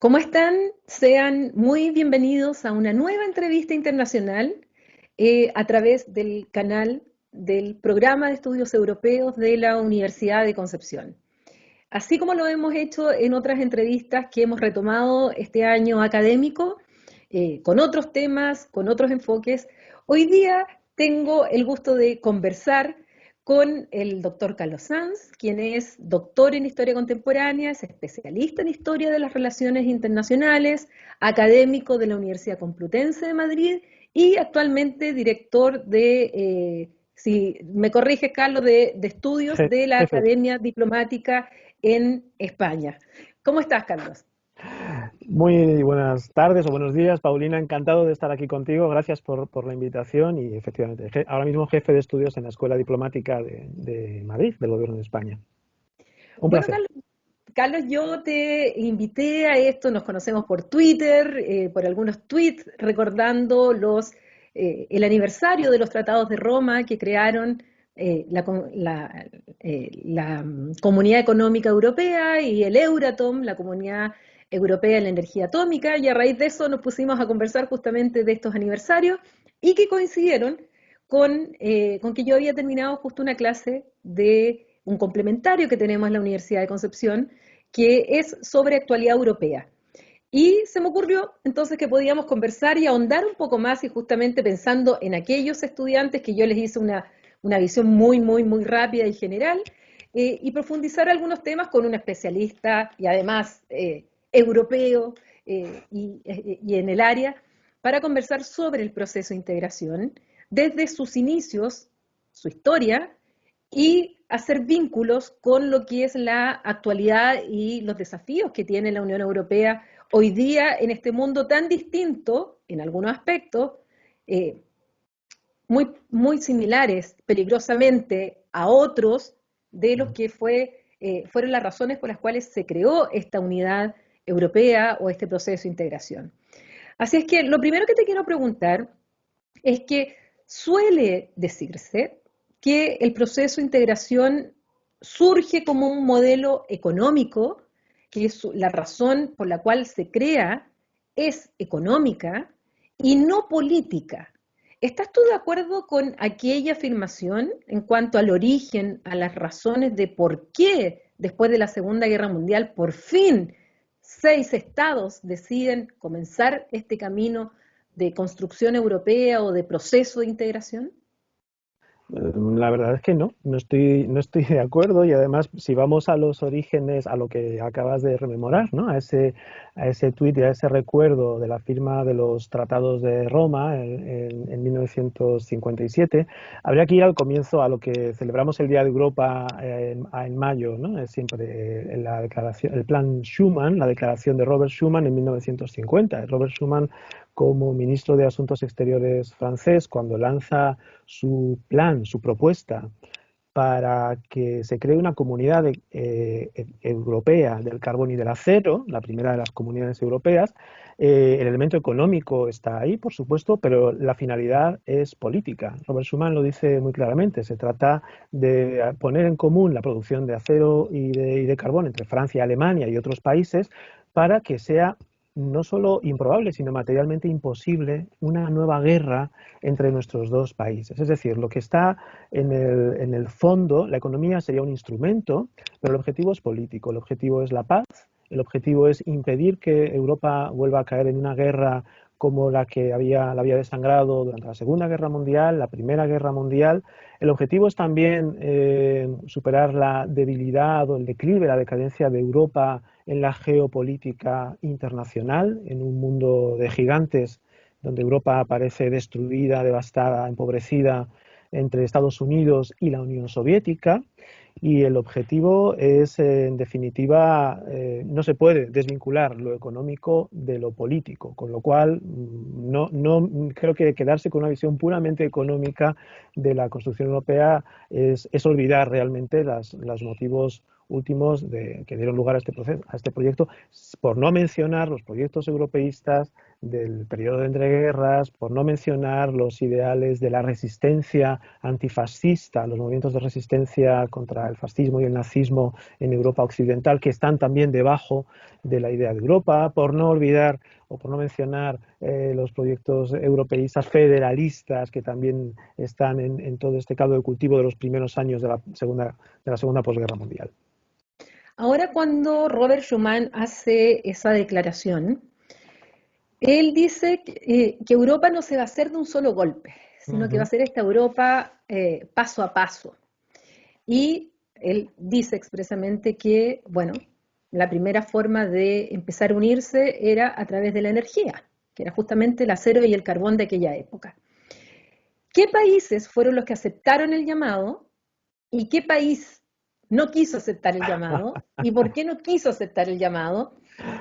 ¿Cómo están? Sean muy bienvenidos a una nueva entrevista internacional a través del canal del Programa de Estudios Europeos de la Universidad de Concepción. Así como lo hemos hecho en otras entrevistas que hemos retomado este año académico, con otros temas, con otros enfoques, hoy día tengo el gusto de conversar con el doctor Carlos Sanz, quien es doctor en Historia Contemporánea, es especialista en Historia de las Relaciones Internacionales, académico de la Universidad Complutense de Madrid y actualmente director si me corrige Carlos, de estudios de la Jefe. Academia Diplomática en España. ¿Cómo estás, Carlos? Muy buenas tardes o buenos días, Paulina. Encantado de estar aquí contigo. Gracias por la invitación y efectivamente, ahora mismo jefe de estudios en la Escuela Diplomática de Madrid, del Gobierno de España. Un Bueno, placer. Carlos, yo te invité a esto, nos conocemos por Twitter, por algunos tweets recordando el aniversario de los tratados de Roma que crearon la Comunidad Económica Europea y el Euratom, la Comunidad Europea de la Energía Atómica, y a raíz de eso nos pusimos a conversar justamente de estos aniversarios y que coincidieron con que yo había terminado justo una clase de un complementario que tenemos en la Universidad de Concepción, que es sobre actualidad europea. Y se me ocurrió entonces que podíamos conversar y ahondar un poco más y justamente pensando en aquellos estudiantes que yo les hice una visión muy rápida y general y profundizar algunos temas con un especialista y además europeo y en el área para conversar sobre el proceso de integración desde sus inicios, su historia y hacer vínculos con lo que es la actualidad y los desafíos que tiene la Unión Europea hoy día en este mundo tan distinto, en algunos aspectos, eh, muy similares peligrosamente a otros de los que fueron las razones por las cuales se creó esta unidad europea o este proceso de integración. Así es que lo primero que te quiero preguntar es que suele decirse que el proceso de integración surge como un modelo económico, que es la razón por la cual se crea es económica y no política. ¿Estás tú de acuerdo con aquella afirmación en cuanto al origen, a las razones de por qué después de la Segunda Guerra Mundial por fin 6 estados deciden comenzar este camino de construcción europea o de proceso de integración? La verdad es que no estoy de acuerdo y además si vamos a los orígenes, a lo que acabas de rememorar, ¿no? A ese tuit y a ese recuerdo de la firma de los tratados de Roma en 1957, habría que ir al comienzo, a lo que celebramos el Día de Europa en mayo, ¿no? Es siempre la declaración, el plan Schuman, la declaración de Robert Schuman en 1950. Robert Schuman, como ministro de Asuntos Exteriores francés, cuando lanza su plan, su propuesta para que se cree una comunidad europea del carbón y del acero, la primera de las comunidades europeas. El elemento económico está ahí, por supuesto, pero la finalidad es política. Robert Schuman lo dice muy claramente. Se trata de poner en común la producción de acero y de carbón entre Francia, Alemania y otros países para que sea no solo improbable, sino materialmente imposible una nueva guerra entre nuestros dos países. Es decir, lo que está en el fondo, la economía sería un instrumento, pero el objetivo es político, el objetivo es la paz, el objetivo es impedir que Europa vuelva a caer en una guerra como la que la había desangrado durante la Segunda Guerra Mundial, la Primera Guerra Mundial. El objetivo es también superar la debilidad o el declive, la decadencia de Europa en la geopolítica internacional, en un mundo de gigantes donde Europa parece destruida, devastada, empobrecida entre Estados Unidos y la Unión Soviética. Y el objetivo es, en definitiva, no se puede desvincular lo económico de lo político, con lo cual no creo que quedarse con una visión puramente económica de la construcción europea es olvidar realmente los motivos últimos que dieron lugar a este proceso, a este proyecto, por no mencionar los proyectos europeístas del periodo de entreguerras, por no mencionar los ideales de la resistencia antifascista, los movimientos de resistencia contra contra el fascismo y el nazismo en Europa occidental, que están también debajo de la idea de Europa, por no olvidar o por no mencionar los proyectos europeístas federalistas que también están en todo este caldo de cultivo de los primeros años de la segunda posguerra mundial. Ahora, cuando Robert Schuman hace esa declaración, él dice que Europa no se va a hacer de un solo golpe, sino que va a ser esta Europa paso a paso. Y él dice expresamente que, bueno, la primera forma de empezar a unirse era a través de la energía, que era justamente el acero y el carbón de aquella época. ¿Qué países fueron los que aceptaron el llamado y qué país no quiso aceptar el llamado? ¿Y por qué no quiso aceptar el llamado?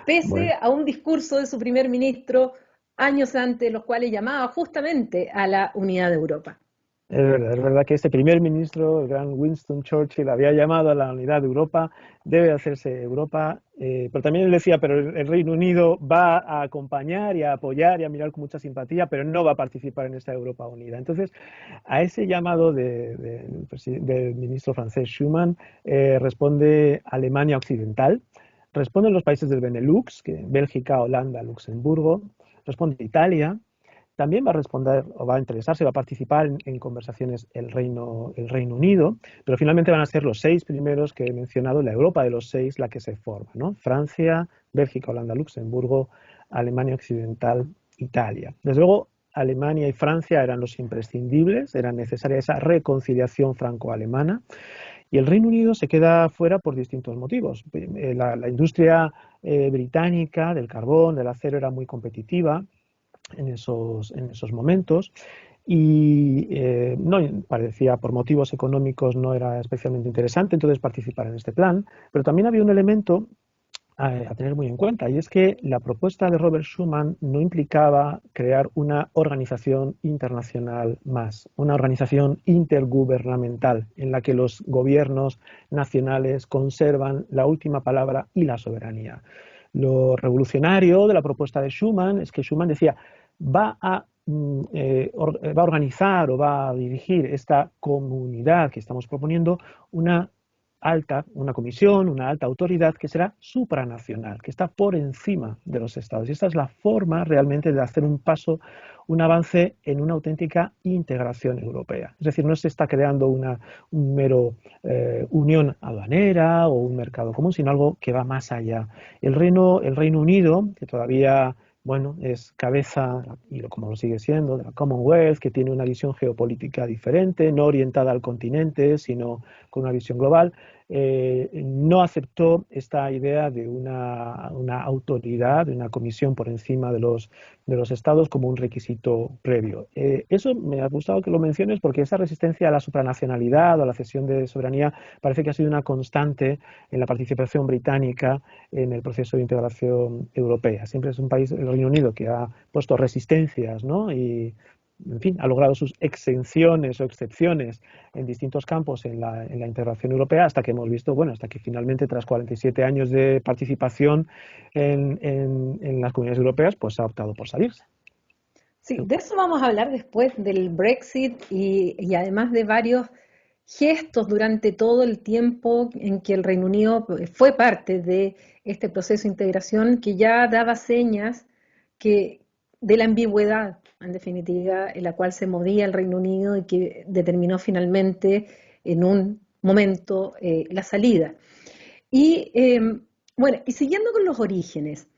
Pese a un discurso de su primer ministro años antes, los cuales llamaba justamente a la unidad de Europa. Es verdad que este primer ministro, el gran Winston Churchill, había llamado a la unidad de Europa, debe hacerse Europa, pero también él decía, pero el Reino Unido va a acompañar y a apoyar y a mirar con mucha simpatía, pero no va a participar en esta Europa unida. Entonces, a ese llamado del ministro francés Schuman responde Alemania Occidental, responden los países del Benelux, Bélgica, Holanda, Luxemburgo, responde Italia. También va a responder o va a interesarse, va a participar en conversaciones el Reino Unido, pero finalmente van a ser los 6 primeros que he mencionado, la Europa de los 6, la que se forma, ¿no? Francia, Bélgica, Holanda, Luxemburgo, Alemania Occidental, Italia. Desde luego, Alemania y Francia eran los imprescindibles, era necesaria esa reconciliación franco-alemana, y el Reino Unido se queda fuera por distintos motivos. La industria británica del carbón, del acero, era muy competitiva en esos momentos y no parecía, por motivos económicos no era especialmente interesante entonces participar en este plan, pero también había un elemento a tener muy en cuenta, y es que la propuesta de Robert Schuman no implicaba crear una organización internacional más, una organización intergubernamental en la que los gobiernos nacionales conservan la última palabra y la soberanía. Lo revolucionario de la propuesta de Schuman es que Schuman decía, va a organizar o va a dirigir esta comunidad que estamos proponiendo una comisión, una alta autoridad que será supranacional, que está por encima de los estados. Y esta es la forma realmente de hacer un paso, un avance en una auténtica integración europea. Es decir, no se está creando un mero unión aduanera o un mercado común, sino algo que va más allá. El Reino Unido, que todavía es cabeza, y como lo sigue siendo, de la Commonwealth, que tiene una visión geopolítica diferente, no orientada al continente, sino con una visión global, no aceptó esta idea de una autoridad, de una comisión por encima de los estados como un requisito previo. Eso me ha gustado que lo menciones porque esa resistencia a la supranacionalidad o a la cesión de soberanía parece que ha sido una constante en la participación británica en el proceso de integración europea. Siempre es un país, el Reino Unido, que ha puesto resistencias, ¿no? Y, en fin, ha logrado sus exenciones o excepciones en distintos campos en la integración europea, hasta que hemos visto, hasta que finalmente, tras 47 años de participación en las comunidades europeas, pues ha optado por salirse. Sí, de eso vamos a hablar después del Brexit y además de varios gestos durante todo el tiempo en que el Reino Unido fue parte de este proceso de integración que ya daba señas de la ambigüedad, en definitiva, en la cual se movía el Reino Unido y que determinó finalmente en un momento la salida. Y y siguiendo con los orígenes,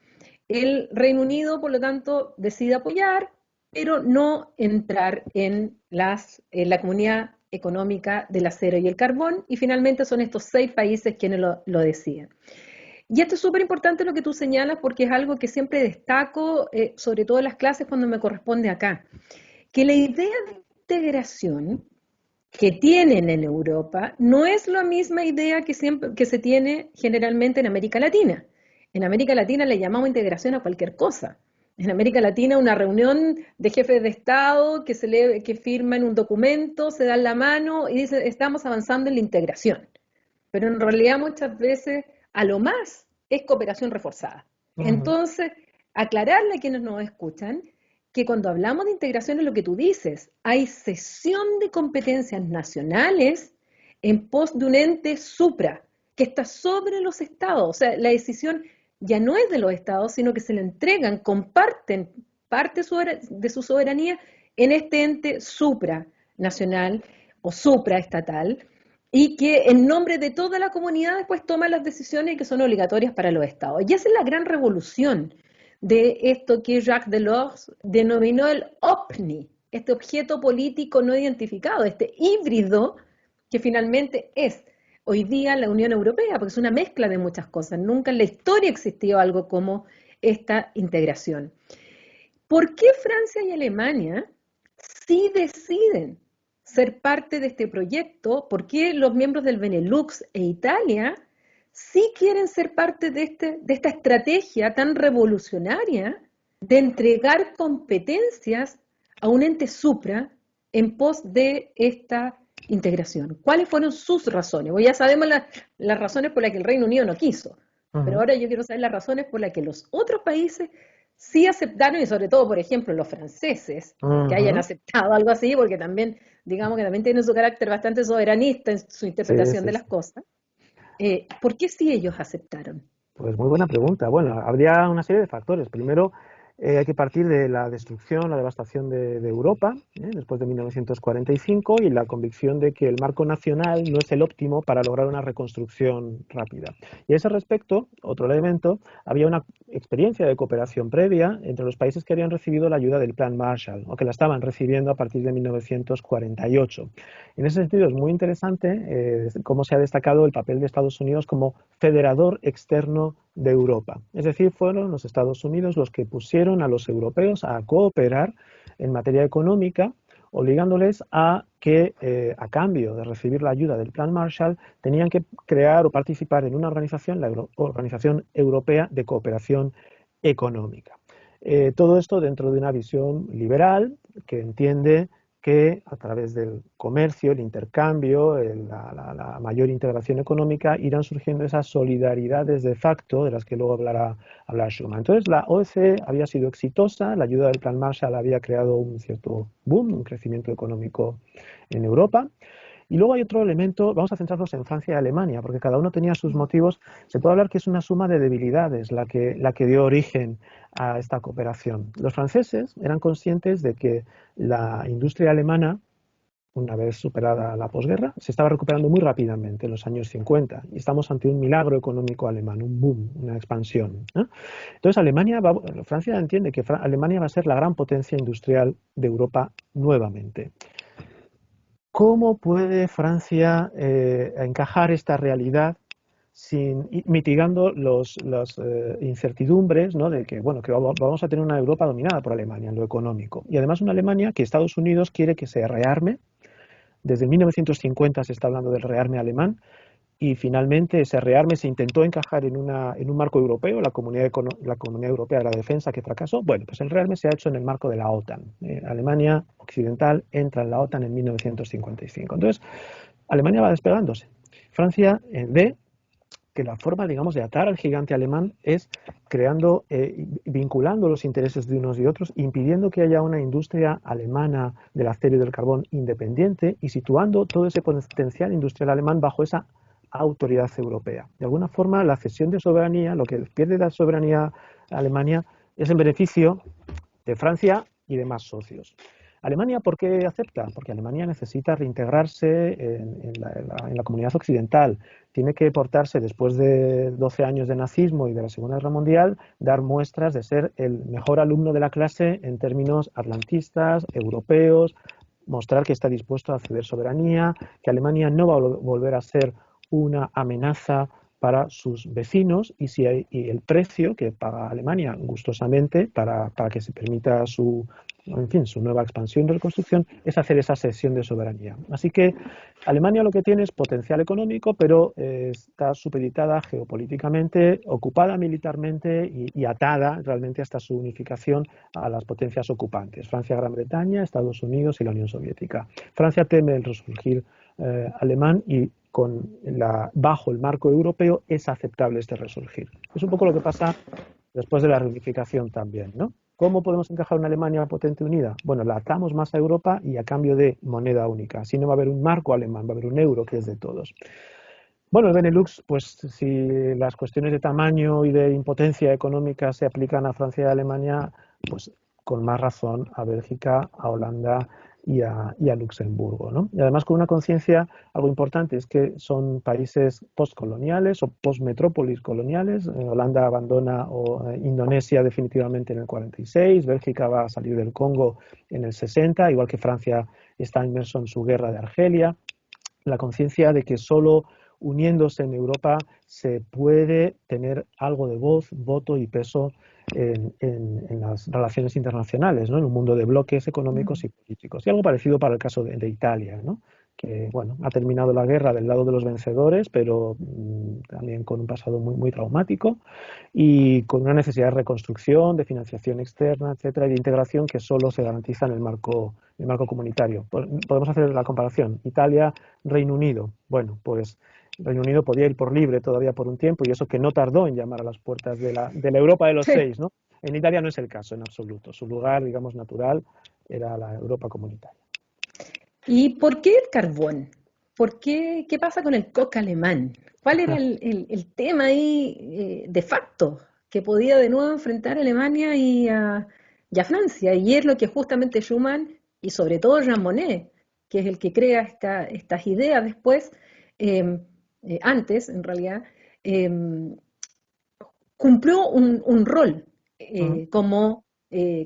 el Reino Unido, por lo tanto, decide apoyar, pero no entrar en la Comunidad Económica del Acero y el Carbón, y finalmente son estos 6 países quienes lo deciden. Y esto es súper importante lo que tú señalas porque es algo que siempre destaco, sobre todo en las clases cuando me corresponde acá, que la idea de integración que tienen en Europa no es la misma idea que se tiene generalmente en América Latina. En América Latina le llamamos integración a cualquier cosa. En América Latina una reunión de jefes de Estado que firman un documento, se dan la mano y dicen estamos avanzando en la integración. Pero en realidad muchas veces a lo más es cooperación reforzada. Entonces, aclararle a quienes nos escuchan que cuando hablamos de integración es lo que tú dices, hay cesión de competencias nacionales en pos de un ente supra, que está sobre los estados. O sea, la decisión ya no es de los estados, sino que se le entregan, comparten parte de su soberanía en este ente supranacional o supraestatal, y que en nombre de toda la comunidad después toma las decisiones que son obligatorias para los estados. Y esa es la gran revolución de esto que Jacques Delors denominó el OVNI, este objeto político no identificado, este híbrido que finalmente es hoy día la Unión Europea, porque es una mezcla de muchas cosas. Nunca en la historia existió algo como esta integración. ¿Por qué Francia y Alemania sí deciden ser parte de este proyecto? ¿Por qué los miembros del Benelux e Italia sí quieren ser parte de esta estrategia tan revolucionaria de entregar competencias a un ente supra en pos de esta integración? ¿Cuáles fueron sus razones? Pues ya sabemos las razones por las que el Reino Unido no quiso, pero ahora yo quiero saber las razones por las que los otros países sí aceptaron, y sobre todo, por ejemplo, los franceses, que hayan aceptado algo así, porque también, digamos que también tienen su carácter bastante soberanista en su Sí, interpretación sí, de sí. las cosas. ¿Por qué sí ellos aceptaron? Pues muy buena pregunta. Bueno, habría una serie de factores. Primero, hay que partir de la destrucción, la devastación de Europa, después de 1945, y la convicción de que el marco nacional no es el óptimo para lograr una reconstrucción rápida. Y a ese respecto, otro elemento, había una experiencia de cooperación previa entre los países que habían recibido la ayuda del Plan Marshall, o que la estaban recibiendo a partir de 1948. En ese sentido, es muy interesante cómo se ha destacado el papel de Estados Unidos como federador externo de Europa. Es decir, fueron los Estados Unidos los que pusieron a los europeos a cooperar en materia económica, obligándoles a que, a cambio de recibir la ayuda del Plan Marshall, tenían que crear o participar en una organización, la Organización Europea de Cooperación Económica. Todo esto dentro de una visión liberal que entiende que a través del comercio, el intercambio, la mayor integración económica, irán surgiendo esas solidaridades de facto de las que luego hablará Schuman. Entonces, la OECE había sido exitosa, la ayuda del Plan Marshall había creado un cierto boom, un crecimiento económico en Europa. Y luego hay otro elemento, vamos a centrarnos en Francia y Alemania, porque cada uno tenía sus motivos. Se puede hablar que es una suma de debilidades la que dio origen a esta cooperación. Los franceses eran conscientes de que la industria alemana, una vez superada la posguerra, se estaba recuperando muy rápidamente en los años 50 y estamos ante un milagro económico alemán, un boom, una expansión, ¿no? Entonces Francia entiende que Alemania va a ser la gran potencia industrial de Europa nuevamente. ¿Cómo puede Francia encajar esta realidad mitigando las incertidumbres, ¿no? De que, bueno, que vamos a tener una Europa dominada por Alemania en lo económico? Y además una Alemania que Estados Unidos quiere que se rearme. Desde 1950 se está hablando del rearme alemán. Y finalmente ese rearme se intentó encajar en un marco europeo, la Comunidad Europea de la Defensa, que fracasó. Bueno, pues el rearme se ha hecho en el marco de la OTAN. Alemania Occidental entra en la OTAN en 1955. Entonces, Alemania va despegándose. Francia ve que la forma, digamos, de atar al gigante alemán es creando, vinculando los intereses de unos y otros, impidiendo que haya una industria alemana del acero y del carbón independiente y situando todo ese potencial industrial alemán bajo esa autoridad europea. De alguna forma, la cesión de soberanía, lo que pierde la soberanía Alemania, es en beneficio de Francia y de más socios. Alemania, ¿por qué acepta? Porque Alemania necesita reintegrarse en la comunidad occidental. Tiene que portarse, después de 12 años de nazismo y de la Segunda Guerra Mundial, dar muestras de ser el mejor alumno de la clase en términos atlantistas, europeos, mostrar que está dispuesto a ceder soberanía, que Alemania no va a volver a ser una amenaza para sus vecinos y el precio que paga Alemania gustosamente para que se permita su nueva expansión y reconstrucción es hacer esa cesión de soberanía. Así que Alemania lo que tiene es potencial económico, pero está supeditada geopolíticamente, ocupada militarmente y atada realmente hasta su unificación a las potencias ocupantes, Francia, Gran Bretaña, Estados Unidos y la Unión Soviética. Francia teme el resurgir alemán y bajo el marco europeo es aceptable este resurgir. Es un poco lo que pasa después de la reunificación también, ¿no? ¿Cómo podemos encajar una Alemania potente unida? Bueno, la atamos más a Europa y a cambio de moneda única. Así no va a haber un marco alemán, va a haber un euro que es de todos. Bueno, el Benelux, pues si las cuestiones de tamaño y de impotencia económica se aplican a Francia y a Alemania, pues con más razón a Bélgica, a Holanda y a Luxemburgo, ¿no? Y además con una conciencia, algo importante, es que son países postcoloniales o postmetrópolis coloniales. Holanda abandona Indonesia definitivamente en el 46, Bélgica va a salir del Congo en el 60, igual que Francia está inmerso en su guerra de Argelia. La conciencia de que solo uniéndose en Europa se puede tener algo de voz, voto y peso en las relaciones internacionales, ¿no? En un mundo de bloques económicos y políticos. Y algo parecido para el caso de Italia, ¿no? Que bueno, ha terminado la guerra del lado de los vencedores, pero también con un pasado muy, muy traumático y con una necesidad de reconstrucción, de financiación externa, etcétera, y de integración que solo se garantiza en el marco comunitario. Podemos hacer la comparación. Italia, Reino Unido. Bueno, pues Reino Unido podía ir por libre todavía por un tiempo y eso que no tardó en llamar a las puertas de la Europa de los Sí. seis, ¿no? En Italia no es el caso en absoluto. Su lugar, digamos, natural era la Europa comunitaria. ¿Y por qué el carbón? ¿Qué pasa con el coque alemán? ¿Cuál era el tema ahí de facto que podía de nuevo enfrentar a Alemania y a Francia? Y es lo que justamente Schuman y sobre todo Jean Monnet, que es el que crea estas ideas después, eh, antes en realidad, eh, cumplió un rol Uh-huh. como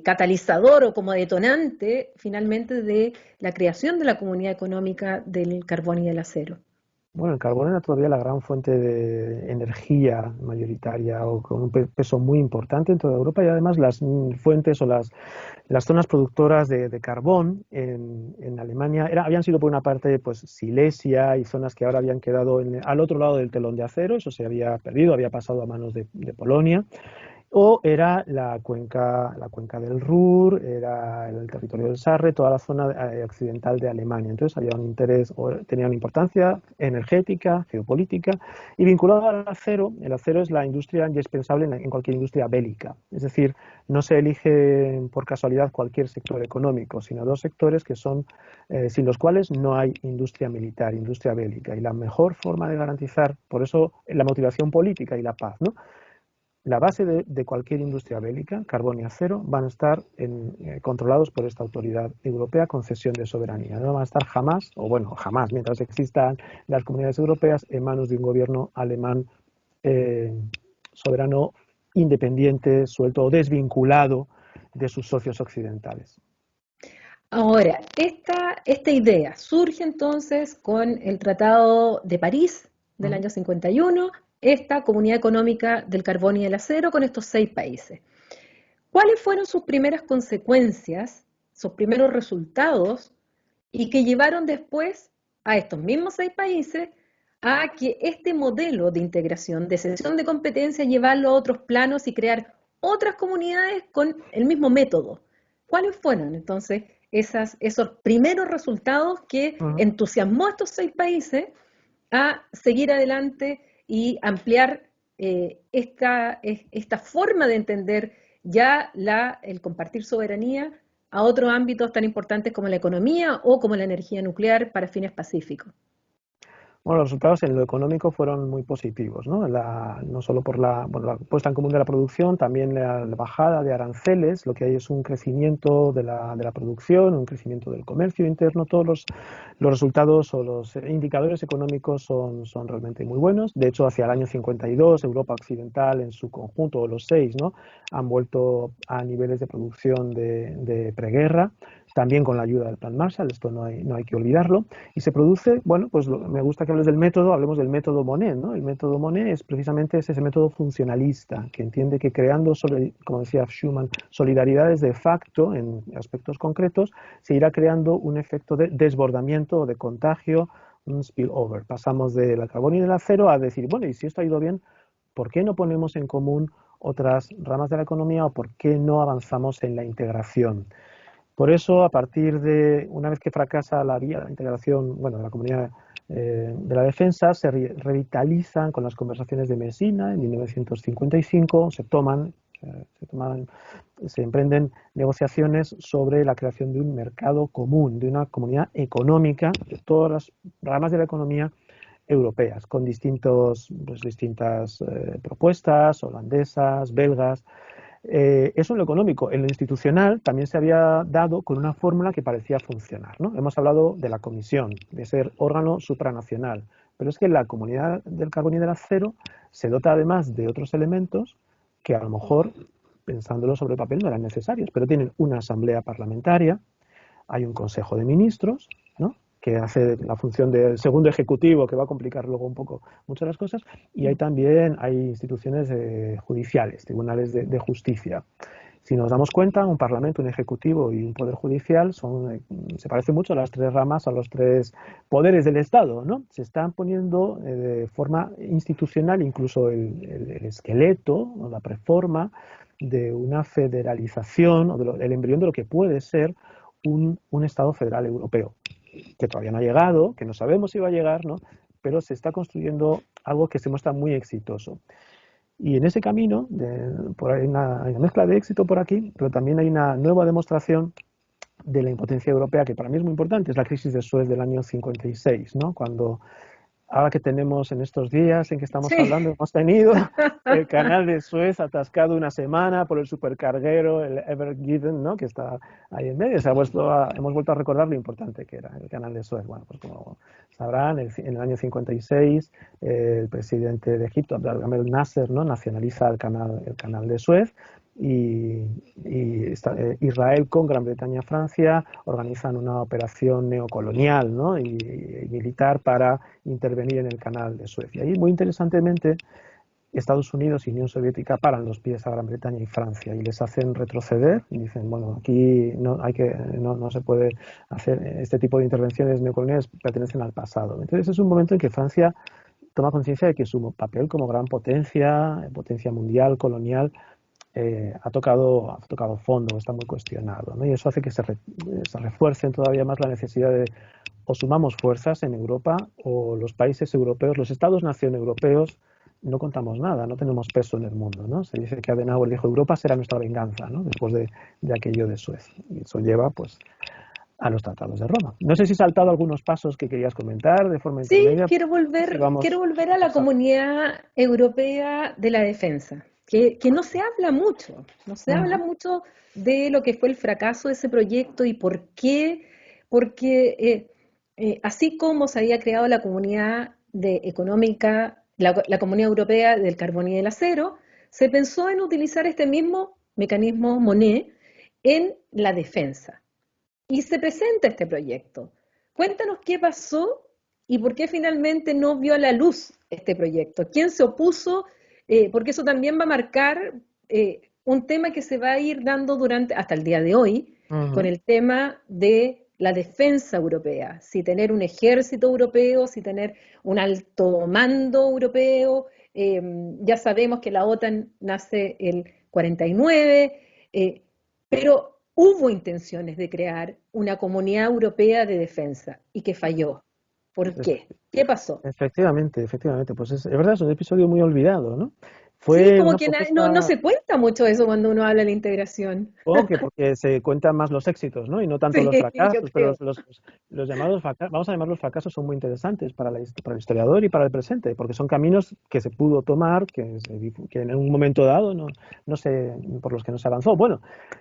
catalizador o como detonante finalmente de la creación de la Comunidad Económica del Carbón y del Acero. Bueno, el carbón era todavía la gran fuente de energía mayoritaria o con un peso muy importante en toda Europa y además las fuentes o las zonas productoras de carbón en Alemania habían sido por una parte pues Silesia y zonas que ahora habían quedado al otro lado del telón de acero, eso se había perdido, había pasado a manos de Polonia. O era la cuenca del Ruhr, era el territorio del Sarre, toda la zona occidental de Alemania. Entonces había un interés, tenía una importancia energética, geopolítica y vinculado al acero. El acero es la industria indispensable en cualquier industria bélica. Es decir, no se elige por casualidad cualquier sector económico, sino dos sectores que son sin los cuales no hay industria militar, industria bélica. Y la mejor forma de garantizar, por eso la motivación política y la paz, ¿no? La base de cualquier industria bélica, carbón y acero, van a estar controlados por esta autoridad europea con cesión de soberanía. No van a estar jamás, o bueno, jamás, mientras existan las comunidades europeas, en manos de un gobierno alemán eh, soberano, independiente, suelto o desvinculado de sus socios occidentales. Ahora, esta idea surge entonces con el Tratado de París del Uh-huh. año 51, esta Comunidad Económica del Carbón y del Acero con estos 6 países. ¿Cuáles fueron sus primeras consecuencias, sus primeros resultados y que llevaron después a estos mismos 6 países a que este modelo de integración, de cesión de competencia, llevarlo a otros planos y crear otras comunidades con el mismo método? ¿Cuáles fueron entonces esos primeros resultados que Uh-huh. entusiasmó a estos 6 países a seguir adelante y ampliar esta forma de entender ya el compartir soberanía a otros ámbitos tan importantes como la economía o como la energía nuclear para fines pacíficos? Bueno, los resultados en lo económico fueron muy positivos, ¿no? No solo por la puesta en común de la producción, también la bajada de aranceles, lo que hay es un crecimiento de la producción, un crecimiento del comercio interno, todos los resultados o los indicadores económicos son realmente muy buenos. De hecho, hacia el año 52, Europa Occidental en su conjunto, o los 6, ¿no? Han vuelto a niveles de producción de preguerra, también con la ayuda del Plan Marshall, esto no hay que olvidarlo. Y se produce, bueno, pues me gusta que hables del método, hablemos del método Monnet, ¿no? El método Monnet es precisamente ese método funcionalista que entiende que creando, como decía Schuman, solidaridades de facto en aspectos concretos, se irá creando un efecto de desbordamiento o de contagio, un spillover. Pasamos del carbón y del acero a decir, bueno, y si esto ha ido bien, ¿por qué no ponemos en común otras ramas de la economía o por qué no avanzamos en la integración? Por eso, a partir de una vez que fracasa la vía de la integración, bueno, de la comunidad de la defensa, se revitalizan con las conversaciones de Messina en 1955, se toman Se emprenden negociaciones sobre la creación de un mercado común, de una comunidad económica de todas las ramas de la economía europeas, con distintas propuestas, holandesas, belgas. Eso en lo económico. En lo institucional también se había dado con una fórmula que parecía funcionar, ¿no? Hemos hablado de la Comisión, de ser órgano supranacional, pero es que la Comunidad del Carbón y del Acero se dota además de otros elementos que a lo mejor, pensándolo sobre el papel, no eran necesarios, pero tienen una asamblea parlamentaria, hay un consejo de ministros, ¿no?, que hace la función del segundo ejecutivo, que va a complicar luego un poco muchas las cosas, y hay instituciones judiciales, tribunales de justicia. Si nos damos cuenta, un parlamento, un ejecutivo y un poder judicial se parecen mucho a las tres ramas, a los tres poderes del Estado, ¿no? Se están poniendo de forma institucional incluso el esqueleto, ¿no?, la preforma de una federalización o el embrión de lo que puede ser un Estado federal europeo, que todavía no ha llegado, que no sabemos si va a llegar, ¿no?, pero se está construyendo algo que se muestra muy exitoso. Y en ese camino, hay una mezcla de éxito por aquí, pero también hay una nueva demostración de la impotencia europea, que para mí es muy importante, es la crisis de Suez del año 56, ¿no?, cuando ahora que tenemos en estos días en que estamos Sí. hablando, hemos tenido el canal de Suez atascado una semana por el supercarguero, el Ever Given, ¿no?, que está ahí en medio. Hemos vuelto a recordar lo importante que era el canal de Suez. Bueno, pues como sabrán, en el año 56 el presidente de Egipto, Abdel Nasser, ¿no?, nacionaliza el canal de Suez, y Israel con Gran Bretaña y Francia organizan una operación neocolonial, ¿no?, y militar para intervenir en el canal de Suez. Y ahí, muy interesantemente, Estados Unidos y Unión Soviética paran los pies a Gran Bretaña y Francia y les hacen retroceder y dicen, bueno, aquí no se puede hacer este tipo de intervenciones neocoloniales, pertenecen al pasado. Entonces es un momento en que Francia toma conciencia de que su papel como gran potencia mundial, colonial, ha tocado fondo, está muy cuestionado, ¿no? Y eso hace que se refuercen todavía más la necesidad de o sumamos fuerzas en Europa o los países europeos, los estados-nación europeos, no contamos nada, no tenemos peso en el mundo, ¿no? Se dice que Adenauer dijo, Europa será nuestra venganza, ¿no?, después de aquello de Suez. Y eso lleva, pues, a los tratados de Roma. No sé si he saltado algunos pasos que querías comentar de forma Sí, intermedia. quiero volver a la Comunidad Europea de la Defensa, que no se habla mucho, no se habla mucho de lo que fue el fracaso de ese proyecto y por qué, porque así como se había creado la Comunidad Económica, la Comunidad Europea del Carbón y del Acero, se pensó en utilizar este mismo mecanismo Monet en la defensa. Y se presenta este proyecto. Cuéntanos qué pasó y por qué finalmente no vio a la luz este proyecto. ¿Quién se opuso? Porque eso también va a marcar un tema que se va a ir dando hasta el día de hoy, con el tema de la defensa europea. Si tener un ejército europeo, si tener un alto mando europeo. Ya sabemos que la OTAN nace el 49, pero hubo intenciones de crear una comunidad europea de defensa y que falló. ¿Por qué? ¿Qué pasó? Efectivamente. Pues es verdad, es un episodio muy olvidado, ¿no? Sí, Fue como una que no propuesta. se cuenta mucho eso cuando uno habla de la integración. Supongo que porque se cuentan más los éxitos, ¿no?, y no tanto los Sí, yo fracasos, pero creo. los llamados fracasos, vamos a llamarlos fracasos, son muy interesantes para el historiador y para el presente, porque son caminos que se pudo tomar, que en un momento dado no sé, por los que no se avanzó. Bueno,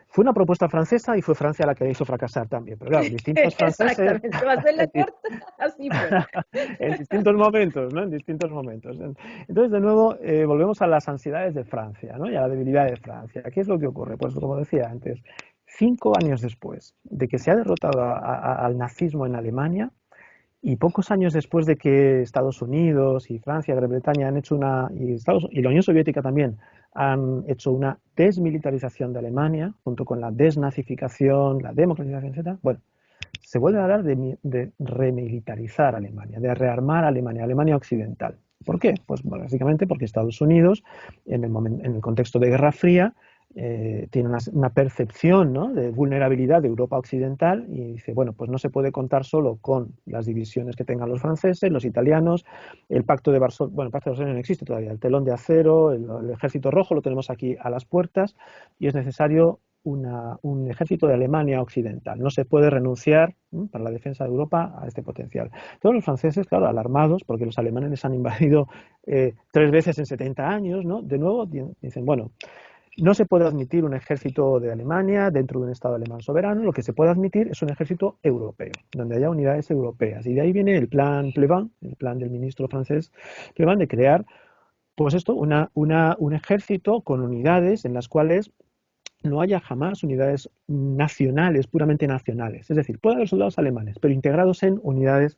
fue una propuesta francesa y fue Francia la que hizo fracasar también, pero claro, distintos franceses Exactamente, va a ser la corta, así fue. en distintos momentos, ¿no? En distintos momentos. Entonces, de nuevo, volvemos a las ansiedades de Francia, ¿no?, y a la debilidad de Francia. ¿Qué es lo que ocurre? Pues como decía antes, 5 años después de que se ha derrotado al nazismo en Alemania y pocos años después de que Estados Unidos y Francia, Gran Bretaña han hecho y la Unión Soviética también han hecho una desmilitarización de Alemania, junto con la desnazificación, la democratización, etcétera. Bueno, se vuelve a hablar de remilitarizar Alemania, de rearmar Alemania, Alemania occidental. ¿Por qué? Pues básicamente porque Estados Unidos, en el contexto de Guerra Fría, tiene una percepción, ¿no?, de vulnerabilidad de Europa Occidental y dice, bueno, pues no se puede contar solo con las divisiones que tengan los franceses, los italianos, el pacto de Varsovia, bueno, el pacto de Varsovia no existe todavía, el telón de acero, el ejército rojo lo tenemos aquí a las puertas y es necesario un ejército de Alemania Occidental. No se puede renunciar para la defensa de Europa a este potencial. Todos los franceses, claro, alarmados, porque los alemanes les han invadido 3 veces en 70 años, ¿no? De nuevo dicen, bueno, no se puede admitir un ejército de Alemania dentro de un Estado alemán soberano, lo que se puede admitir es un ejército europeo, donde haya unidades europeas. Y de ahí viene el plan Pleban, el plan del ministro francés Pleban, de crear, pues esto, un ejército con unidades en las cuales no haya jamás unidades nacionales, puramente nacionales. Es decir, puede haber soldados alemanes, pero integrados en unidades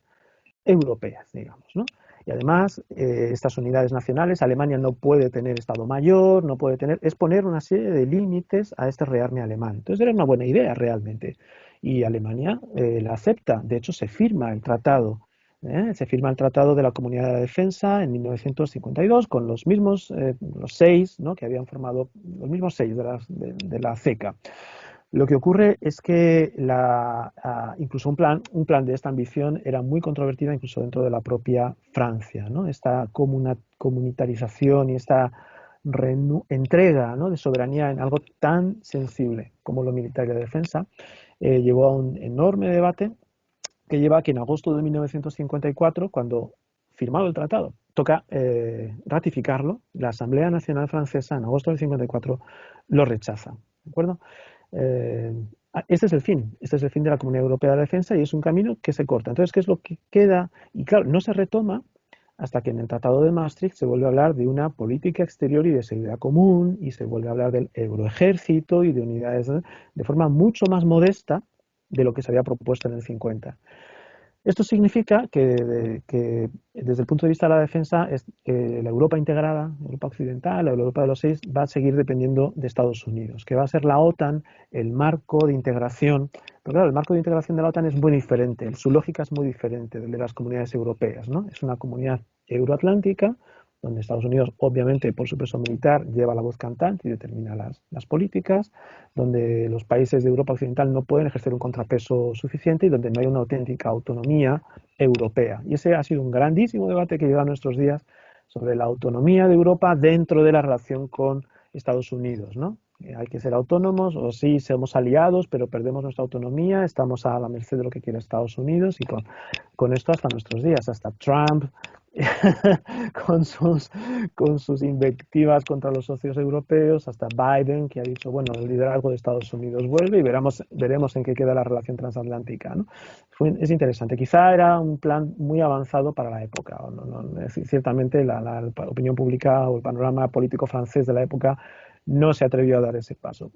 europeas, digamos, ¿no? Y además, estas unidades nacionales, Alemania no puede tener Estado Mayor, no puede tener, es poner una serie de límites a este rearme alemán. Entonces era una buena idea realmente. Y Alemania la acepta. De hecho, se firma el Tratado de la Comunidad de la Defensa en 1952 con los mismos, los 6, ¿no?, que habían formado, los mismos 6 de la CECA. Lo que ocurre es que incluso un plan de esta ambición era muy controvertido incluso dentro de la propia Francia, ¿no? Esta comunitarización y esta entrega, ¿no?, de soberanía en algo tan sensible como lo militar y la defensa llevó a un enorme debate que lleva a que en agosto de 1954, cuando firmado el tratado, toca ratificarlo, la Asamblea Nacional Francesa en agosto del 54 lo rechaza, ¿de acuerdo? Eh, este es el fin de la Comunidad Europea de la Defensa y es un camino que se corta. Entonces, ¿qué es lo que queda? Y claro, no se retoma hasta que en el Tratado de Maastricht se vuelve a hablar de una política exterior y de seguridad común y se vuelve a hablar del euroejército y de unidades, ¿no?, de forma mucho más modesta de lo que se había propuesto en el 50. Esto significa que desde el punto de vista de la defensa, la Europa integrada, Europa occidental, la Europa de los 6, va a seguir dependiendo de Estados Unidos, que va a ser la OTAN el marco de integración. Pero claro, el marco de integración de la OTAN es muy diferente, su lógica es muy diferente del de las comunidades europeas, ¿no? Es una comunidad euroatlántica, donde Estados Unidos, obviamente, por su peso militar, lleva la voz cantante y determina las políticas, donde los países de Europa Occidental no pueden ejercer un contrapeso suficiente y donde no hay una auténtica autonomía europea. Y ese ha sido un grandísimo debate que llega a nuestros días sobre la autonomía de Europa dentro de la relación con Estados Unidos, ¿no? Hay que ser autónomos, o sí, somos aliados, pero perdemos nuestra autonomía, estamos a la merced de lo que quiere Estados Unidos y con esto hasta nuestros días, hasta Trump con sus invectivas contra los socios europeos, hasta Biden, que ha dicho, bueno, el liderazgo de Estados Unidos vuelve y veremos en qué queda la relación transatlántica, ¿no? Es interesante. Quizá era un plan muy avanzado para la época. Ciertamente la opinión pública o el panorama político francés de la época no se atrevió a dar ese paso.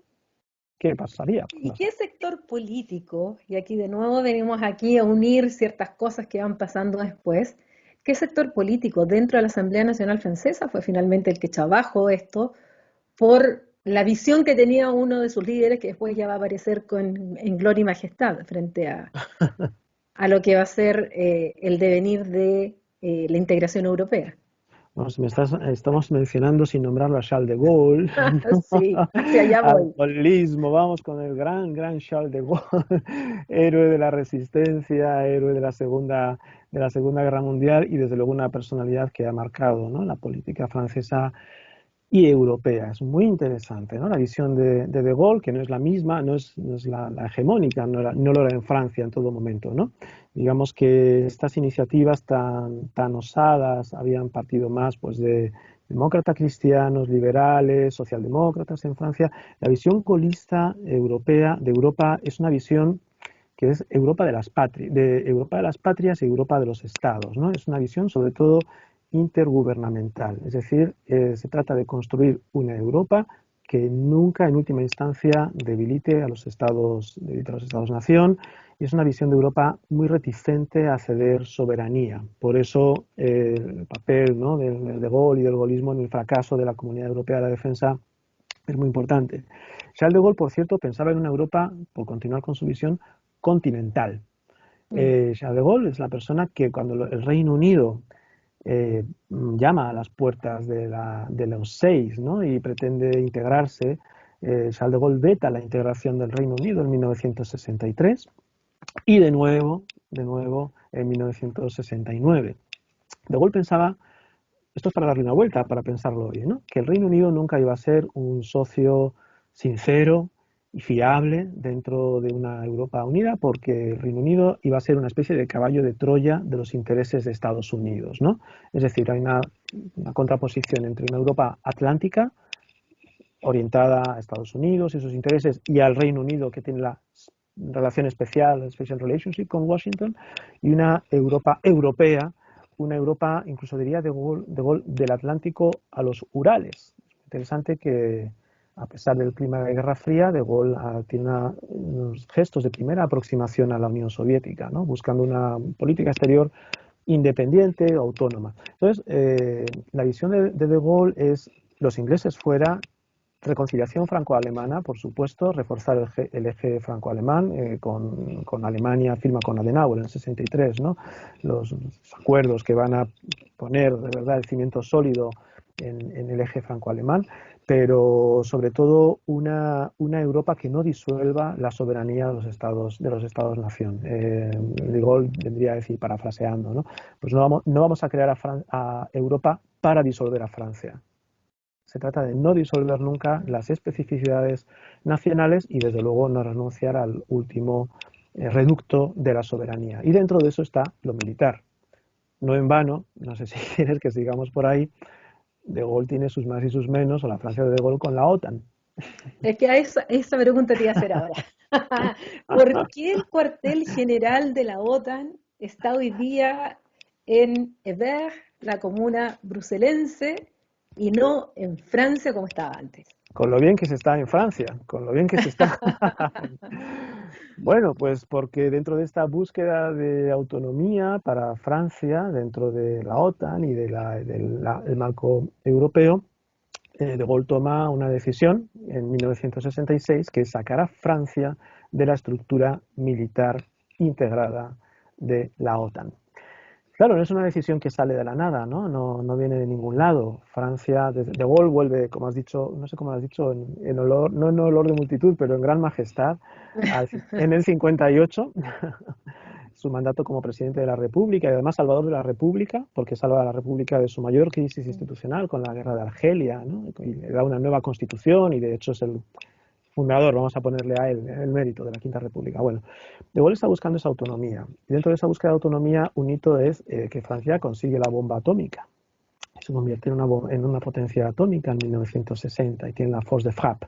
¿Qué pasaría? ¿Y qué sector político, y aquí de nuevo venimos aquí a unir ciertas cosas que van pasando después, qué sector político dentro de la Asamblea Nacional Francesa fue finalmente el que echó abajo esto por la visión que tenía uno de sus líderes, que después ya va a aparecer en gloria y majestad frente a lo que va a ser el devenir de la integración europea? Vamos, estamos mencionando sin nombrarlo a Charles de Gaulle, ¿no? Sí, hacia allá Al voy. gaullismo, vamos con el gran Charles de Gaulle, héroe de la resistencia, héroe de la Segunda Guerra Mundial y desde luego una personalidad que ha marcado, ¿no?, la política francesa y europea. Es muy interesante, ¿no?, la visión de Gaulle, que no es la misma, no es la hegemónica, no lo era en Francia en todo momento, ¿no? Digamos que estas iniciativas tan osadas habían partido más, pues, de demócratas cristianos, liberales, socialdemócratas en Francia. La visión gaulista europea de Europa es una visión que es Europa de las patrias y Europa de los estados, ¿no? Es una visión sobre todo intergubernamental, es decir, se trata de construir una Europa que nunca en última instancia debilite a los estados-nación, y es una visión de Europa muy reticente a ceder soberanía. Por eso el papel, ¿no?, de Gaulle y del gaullismo en el fracaso de la Comunidad Europea de la Defensa es muy importante. Charles de Gaulle, por cierto, pensaba en una Europa, por continuar con su visión, continental. Mm. Charles de Gaulle es la persona que cuando el Reino Unido llama a las puertas de los 6, ¿no?, y pretende integrarse, Charles de Gaulle veta la integración del Reino Unido en 1963 y de nuevo en 1969. De Gaulle pensaba, esto es para darle una vuelta, para pensarlo bien, ¿no?, que el Reino Unido nunca iba a ser un socio sincero y fiable dentro de una Europa unida, porque el Reino Unido iba a ser una especie de caballo de Troya de los intereses de Estados Unidos, ¿no? Es decir, hay una contraposición entre una Europa atlántica orientada a Estados Unidos y sus intereses, y al Reino Unido, que tiene la relación especial, la special relationship con Washington, y una Europa europea, una Europa, incluso diría de Gaulle, del Atlántico a los Urales. Interesante que, a pesar del clima de Guerra Fría, de Gaulle tiene unos gestos de primera aproximación a la Unión Soviética, ¿no?, buscando una política exterior independiente, autónoma. Entonces, la visión de Gaulle es los ingleses fuera, reconciliación franco-alemana, por supuesto, reforzar el eje franco-alemán, con Alemania, firma con Adenauer en el 63, ¿no?, los acuerdos que van a poner de verdad el cimiento sólido en el eje franco-alemán, pero sobre todo una Europa que no disuelva la soberanía de los Estados-nación. De Gaulle vendría a decir, parafraseando, ¿no?, pues no vamos a crear a Europa para disolver a Francia. Se trata de no disolver nunca las especificidades nacionales y, desde luego, no renunciar al último reducto de la soberanía. Y dentro de eso está lo militar. No en vano, no sé si quieres que sigamos por ahí, De Gaulle tiene sus más y sus menos, o la Francia de Gaulle, con la OTAN. Es que a esa pregunta te iba a hacer ahora. ¿Por qué el cuartel general de la OTAN está hoy día en Hebert, la comuna bruselense, y no en Francia como estaba antes? Con lo bien que se está en Francia, con lo bien que se está. Bueno, pues porque dentro de esta búsqueda de autonomía para Francia, dentro de la OTAN y del marco europeo, De Gaulle toma una decisión en 1966, que es sacar a Francia de la estructura militar integrada de la OTAN. Claro, no es una decisión que sale de la nada, ¿no? No viene de ningún lado. Francia, De Gaulle vuelve, como has dicho, no sé cómo lo has dicho, en olor, no en olor de multitud, pero en gran majestad, en el 58, su mandato como presidente de la República y además salvador de la República, porque salva a la República de su mayor crisis institucional con la guerra de Argelia, ¿no?, y le da una nueva constitución, y de hecho es el fundador, vamos a ponerle a él el mérito de la Quinta República. Bueno, De Gaulle está buscando esa autonomía, y dentro de esa búsqueda de autonomía un hito es que Francia consigue la bomba atómica, se convierte en una potencia atómica en 1960 y tiene la force de frappe,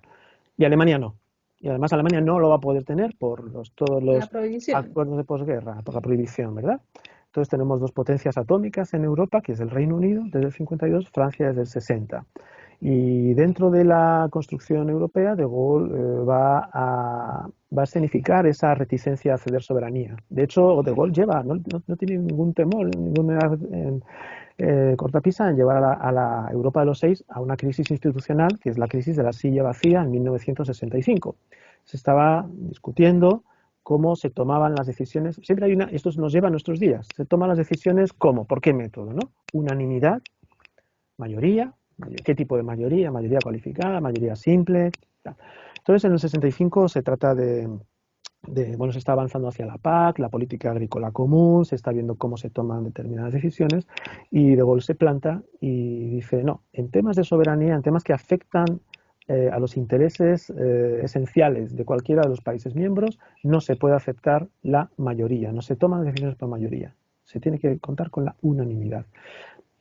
y Alemania no. Y además Alemania no lo va a poder tener por todos La los prohibición. acuerdos de posguerra, por la prohibición, ¿verdad? Entonces tenemos dos potencias atómicas en Europa, que es el Reino Unido desde el 52, Francia desde el 60. Y dentro de la construcción europea, De Gaulle va a escenificar esa reticencia a ceder soberanía. De hecho, De Gaulle no tiene ningún temor, ninguna cortapisa en llevar a la Europa de los seis a una crisis institucional, que es la crisis de la silla vacía en 1965. Se estaba discutiendo cómo se tomaban las decisiones. Siempre hay esto nos lleva a nuestros días. Se toman las decisiones ¿cómo? ¿Por qué método? ¿No? Unanimidad, mayoría, ¿qué tipo de mayoría? Mayoría cualificada, mayoría simple. Tal. Entonces, en el 65 se trata bueno, se está avanzando hacia la PAC, la política agrícola común, se está viendo cómo se toman determinadas decisiones, y De Gaulle se planta y dice, no, en temas de soberanía, en temas que afectan a los intereses esenciales de cualquiera de los países miembros, no se puede aceptar la mayoría, no se toman decisiones por mayoría, se tiene que contar con la unanimidad.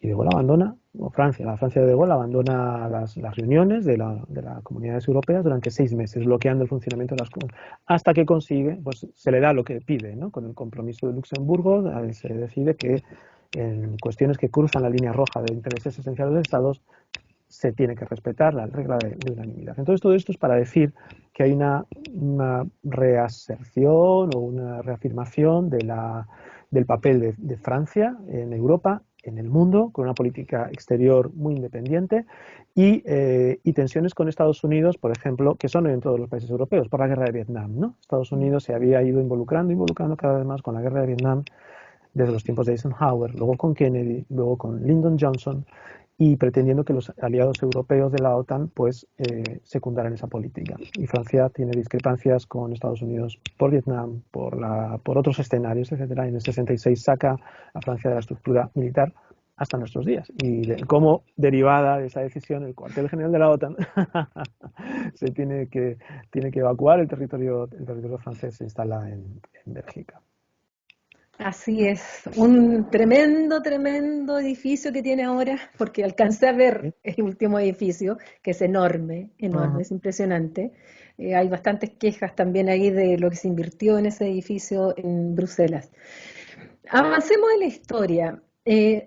Y De Gaulle abandona, o Francia, la Francia de Gaulle abandona las reuniones de las comunidades europeas durante 6 meses, bloqueando el funcionamiento de las comunidades, hasta que consigue, pues se le da lo que pide, ¿no? Con el compromiso de Luxemburgo, se decide que en cuestiones que cruzan la línea roja de intereses esenciales de los Estados, se tiene que respetar la regla de unanimidad. Entonces, todo esto es para decir que hay una reaserción o una reafirmación del papel de Francia en Europa, en el mundo, con una política exterior muy independiente, y tensiones con Estados Unidos, por ejemplo, que son en todos los países europeos, por la guerra de Vietnam, ¿no? Estados Unidos se había ido involucrando cada vez más con la guerra de Vietnam, desde los tiempos de Eisenhower, luego con Kennedy, luego con Lyndon Johnson, y pretendiendo que los aliados europeos de la OTAN pues secundaran esa política. Y Francia tiene discrepancias con Estados Unidos por Vietnam, por otros escenarios, etcétera. En el 66 saca a Francia de la estructura militar hasta nuestros días. Y como derivada de esa decisión, el cuartel general de la OTAN se tiene que evacuar el territorio francés, se instala en Bélgica. Así es, un tremendo, tremendo edificio que tiene ahora, porque alcancé a ver ¿Sí? el último edificio, que es enorme, enorme, Ajá. es impresionante. Hay bastantes quejas también ahí de lo que se invirtió en ese edificio en Bruselas. Avancemos en la historia.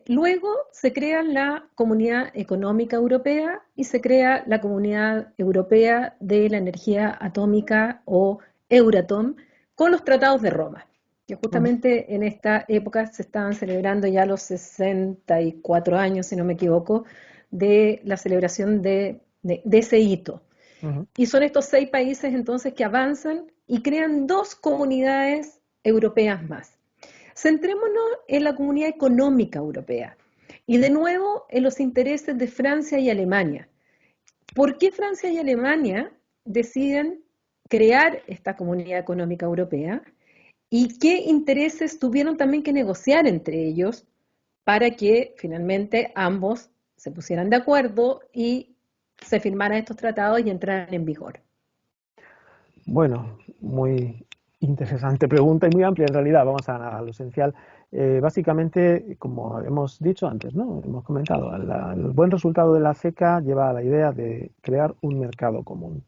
Luego se crea la Comunidad Económica Europea y se crea la Comunidad Europea de la Energía Atómica o Euratom con los tratados de Roma, que Ujú. justamente en esta época se estaban celebrando ya los 64 años, si no me equivoco, de la celebración de ese hito. Ujú. Y son estos 6 países entonces que avanzan y crean 2 comunidades europeas más. Centrémonos en la Comunidad Económica Europea y de nuevo en los intereses de Francia y Alemania. ¿Por qué Francia y Alemania deciden crear esta Comunidad Económica Europea? ¿Y qué intereses tuvieron también que negociar entre ellos para que finalmente ambos se pusieran de acuerdo y se firmaran estos tratados y entraran en vigor? Bueno, muy interesante pregunta y muy amplia en realidad. Vamos a lo esencial. Básicamente, como hemos dicho antes, ¿no? Hemos comentado, el buen resultado de la CECA lleva a la idea de crear un mercado común.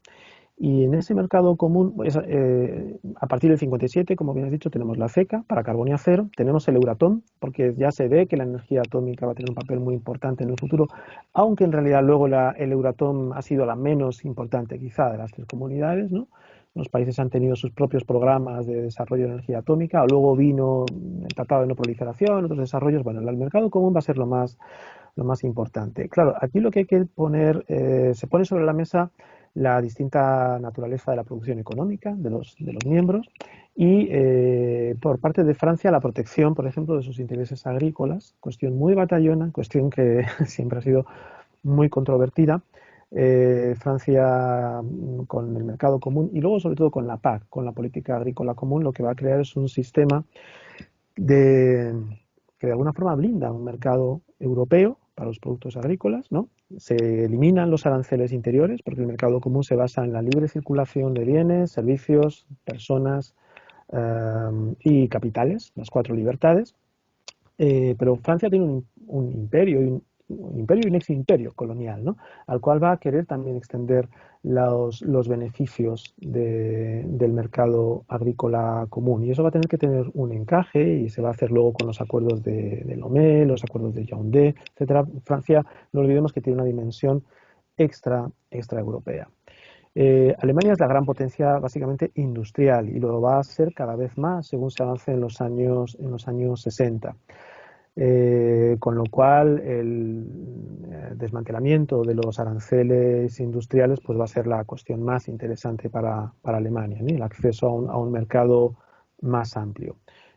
Y en ese mercado común, pues, a partir del 57, como bien has dicho, tenemos la CECA para carbonio cero, tenemos el Euratom, porque ya se ve que la energía atómica va a tener un papel muy importante en el futuro, aunque en realidad luego el Euratom ha sido la menos importante quizá de las tres comunidades, ¿no? Los países han tenido sus propios programas de desarrollo de energía atómica, luego vino el Tratado de No Proliferación, otros desarrollos. Bueno, el mercado común va a ser lo más importante. Claro, aquí lo que hay que poner, se pone sobre la mesa la distinta naturaleza de la producción económica de los miembros y por parte de Francia la protección, por ejemplo, de sus intereses agrícolas, cuestión muy batallona, cuestión que siempre ha sido muy controvertida. Francia con el mercado común y luego sobre todo con la PAC, con la política agrícola común, lo que va a crear es un sistema de, que de alguna forma blinda un mercado europeo para los productos agrícolas, ¿no? Se eliminan los aranceles interiores porque el mercado común se basa en la libre circulación de bienes, servicios, personas y capitales, las cuatro libertades. Pero Francia tiene un imperio, un imperio y un ex imperio colonial, ¿no? Al cual va a querer también extender los beneficios del mercado agrícola común. Y eso va a tener que tener un encaje y se va a hacer luego con los acuerdos de Lomé, los acuerdos de Yaoundé, etcétera. Francia, no olvidemos que tiene una dimensión extra europea. Alemania es la gran potencia básicamente industrial y lo va a ser cada vez más según se avance en los años 60. Con lo cual el desmantelamiento de los aranceles industriales pues va a ser la cuestión más interesante para Alemania, ¿no? El acceso a un mercado más amplio.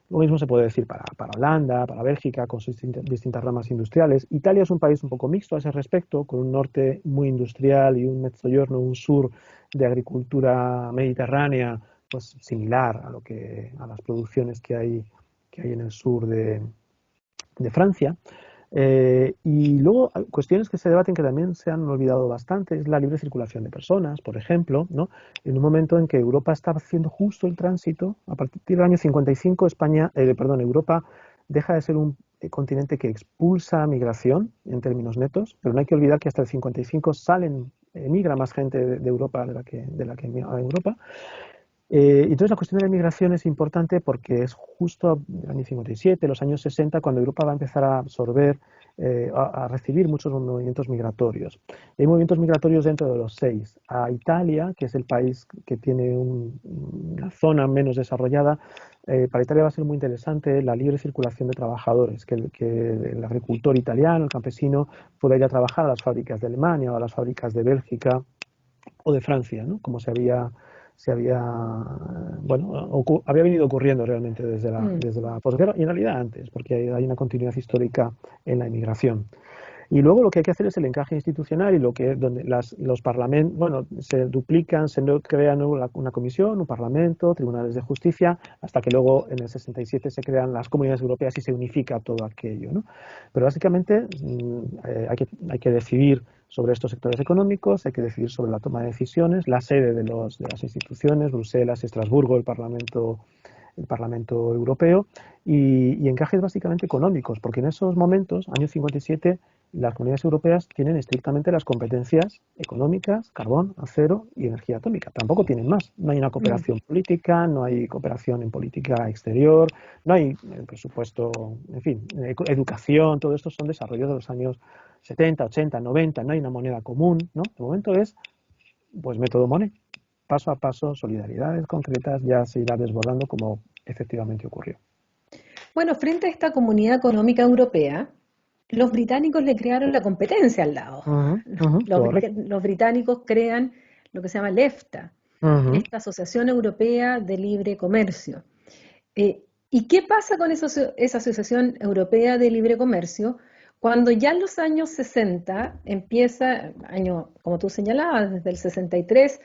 Lo mismo se puede decir para Holanda, para Bélgica, con sus distintas ramas industriales. Italia es un país un poco mixto a ese respecto, con un norte muy industrial y un mezzogiorno, un sur de agricultura mediterránea, pues similar a las producciones que hay en el sur de Francia. Y luego cuestiones que se debaten que también se han olvidado bastante es la libre circulación de personas, por ejemplo, ¿no? En un momento en que Europa está haciendo justo el tránsito, a partir del año 55 Europa deja de ser un continente que expulsa migración en términos netos, pero no hay que olvidar que hasta el 55 emigra más gente de Europa de la que emigra a Europa. Entonces la cuestión de la inmigración es importante porque es justo el año 57, los años 60, cuando Europa va a empezar a absorber, a recibir muchos movimientos migratorios. Hay movimientos migratorios dentro de los 6. A Italia, que es el país que tiene una zona menos desarrollada, para Italia va a ser muy interesante la libre circulación de trabajadores, que el agricultor italiano, el campesino, pueda ir a trabajar a las fábricas de Alemania o a las fábricas de Bélgica o de Francia, ¿no? Como había venido ocurriendo realmente Mm. desde la posguerra y en realidad antes, porque hay una continuidad histórica en la inmigración. Y luego lo que hay que hacer es el encaje institucional y donde los parlamentos, bueno, se duplican, crean una comisión, un parlamento, tribunales de justicia, hasta que luego en el 67 se crean las comunidades europeas y se unifica todo aquello, ¿no? Pero básicamente hay que decidir sobre estos sectores económicos, hay que decidir sobre la toma de decisiones, la sede de las instituciones, Bruselas, Estrasburgo, el Parlamento Europeo, y encajes básicamente económicos, porque en esos momentos, año 57, las comunidades europeas tienen estrictamente las competencias económicas, carbón, acero y energía atómica. Tampoco tienen más. No hay una cooperación política, no hay cooperación en política exterior, no hay presupuesto, en fin, educación, todo esto son desarrollos de los años 70, 80, 90, no hay una moneda común, ¿no? De momento es, pues, método Monet. Paso a paso, solidaridades concretas, ya se irá desbordando como efectivamente ocurrió. Bueno, frente a esta comunidad económica europea, los británicos le crearon la competencia al lado. Correcto. Los británicos crean lo que se llama el EFTA, esta Asociación Europea de Libre Comercio. ¿Y qué pasa con esa Asociación Europea de Libre Comercio? Cuando ya en los años 60 empieza, como tú señalabas, desde el 63,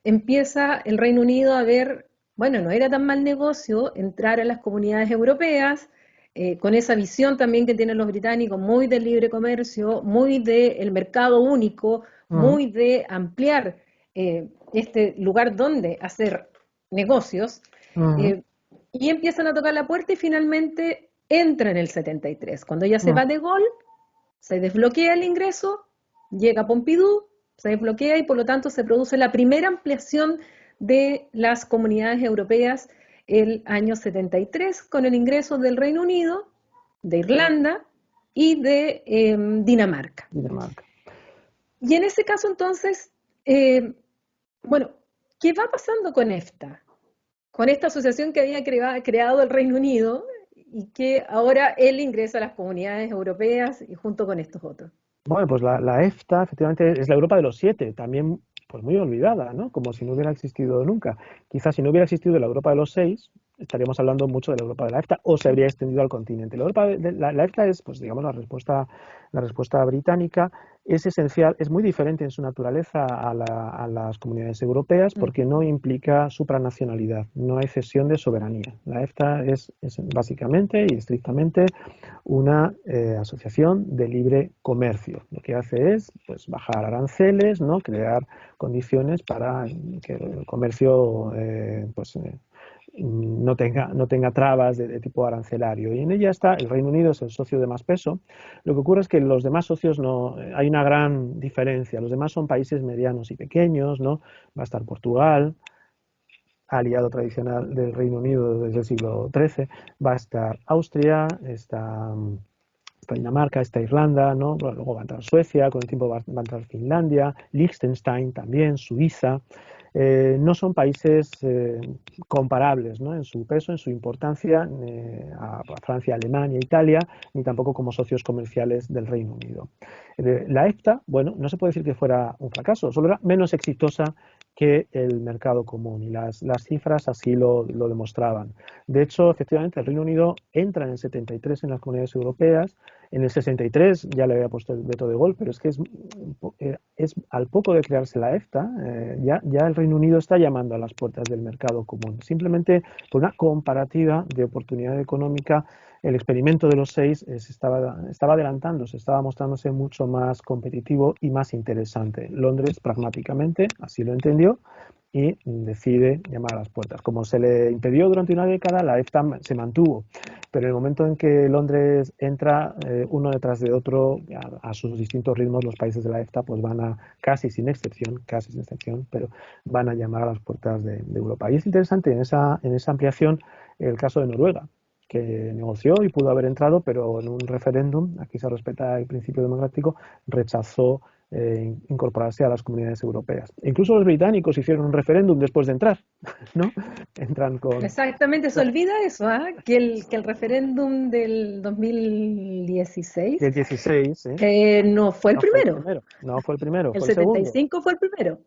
empieza el Reino Unido a ver, bueno, no era tan mal negocio entrar a las comunidades europeas, con esa visión también que tienen los británicos, muy del libre comercio, muy del mercado único, muy de ampliar este lugar donde hacer negocios, y empiezan a tocar la puerta y finalmente entra en el 73. Cuando ya se va de Gaulle, se desbloquea el ingreso, llega Pompidou, se desbloquea y por lo tanto se produce la primera ampliación de las comunidades europeas el año 73 con el ingreso del Reino Unido, de Irlanda y de Dinamarca. Y en ese caso entonces, bueno, ¿qué va pasando con EFTA? Con esta asociación que había creado el Reino Unido y que ahora él ingresa a las comunidades europeas y junto con estos otros. Bueno, pues la EFTA efectivamente es la Europa de los 7, también pues muy olvidada, ¿no? Como si no hubiera existido nunca. Quizás si no hubiera existido la Europa de los 6, estaríamos hablando mucho de la Europa de la EFTA o se habría extendido al continente. La Europa de la EFTA es, pues digamos, la respuesta británica. Es esencial, es muy diferente en su naturaleza a las comunidades europeas porque no implica supranacionalidad, no hay cesión de soberanía. La EFTA es básicamente y estrictamente una asociación de libre comercio. Lo que hace es, pues, bajar aranceles, ¿no? Crear condiciones para que el comercio no tenga trabas de tipo arancelario. Y en ella está, el Reino Unido es el socio de más peso. Lo que ocurre es que los demás socios no, hay una gran diferencia. Los demás son países medianos y pequeños, ¿no? Va a estar Portugal, aliado tradicional del Reino Unido desde el siglo XIII, va a estar Austria, está Dinamarca, está Irlanda, ¿no? Luego va a entrar Suecia, con el tiempo va a entrar Finlandia, Liechtenstein también, Suiza. No son países comparables, ¿no? En su peso, en su importancia a Francia, Alemania, Italia, ni tampoco como socios comerciales del Reino Unido. La EFTA, bueno, no se puede decir que fuera un fracaso, solo era menos exitosa que el mercado común y las cifras así lo demostraban. De hecho, efectivamente, el Reino Unido entra en el 73 en las comunidades europeas, en el 63 ya le había puesto el veto de Gaulle, pero es que es al poco de crearse la EFTA, ya el Reino Unido está llamando a las puertas del mercado común. Simplemente por una comparativa de oportunidad económica, el experimento de los 6 estaba adelantándose, estaba mostrándose mucho más competitivo y más interesante. Londres, pragmáticamente, así lo entendió y decide llamar a las puertas. Como se le impidió durante una década, la EFTA se mantuvo, pero en el momento en que Londres entra uno detrás de otro a sus distintos ritmos, los países de la EFTA pues van a, casi sin excepción, pero van a llamar a las puertas de Europa. Y es interesante en esa ampliación el caso de Noruega, que negoció y pudo haber entrado, pero en un referéndum, aquí se respeta el principio democrático, rechazó incorporarse a las comunidades europeas. E incluso los británicos hicieron un referéndum después de entrar, ¿no? Entran con... Exactamente, se olvida eso, ¿eh? Que el referéndum del 2016 Del 16, no fue el primero. No fue el primero, El fue el segundo. 75 fue el primero.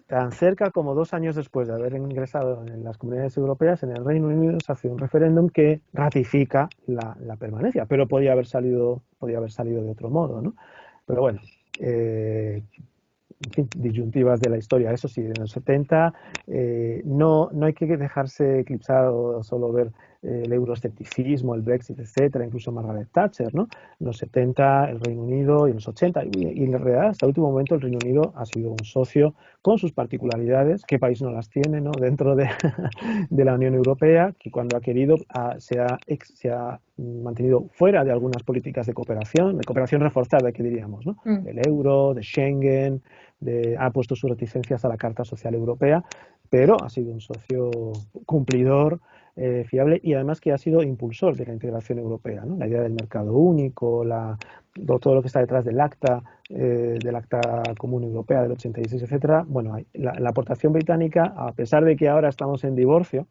Tan cerca como 2 años después de haber ingresado en las comunidades europeas, en el Reino Unido se hace un referéndum que ratifica la permanencia, pero podía haber salido de otro modo, ¿no? pero bueno, en fin, disyuntivas de la historia. Eso sí, en los 70 no hay que dejarse eclipsar o solo ver el euroescepticismo, el Brexit, etcétera, incluso Margaret Thatcher, ¿no? En los 70 el Reino Unido y en los 80, y en realidad hasta el último momento el Reino Unido ha sido un socio con sus particularidades. ¿Qué país no las tiene, no? Dentro de, de la Unión Europea, que cuando ha querido se ha mantenido fuera de algunas políticas de cooperación reforzada, que diríamos, ¿no? Del euro, de Schengen, ha puesto sus reticencias a la Carta Social Europea, pero ha sido un socio cumplidor, fiable, y además que ha sido impulsor de la integración europea, ¿no? La idea del mercado único, todo lo que está detrás del Acta Común Europea del 86, etcétera. Bueno, la aportación británica, a pesar de que ahora estamos en divorcio,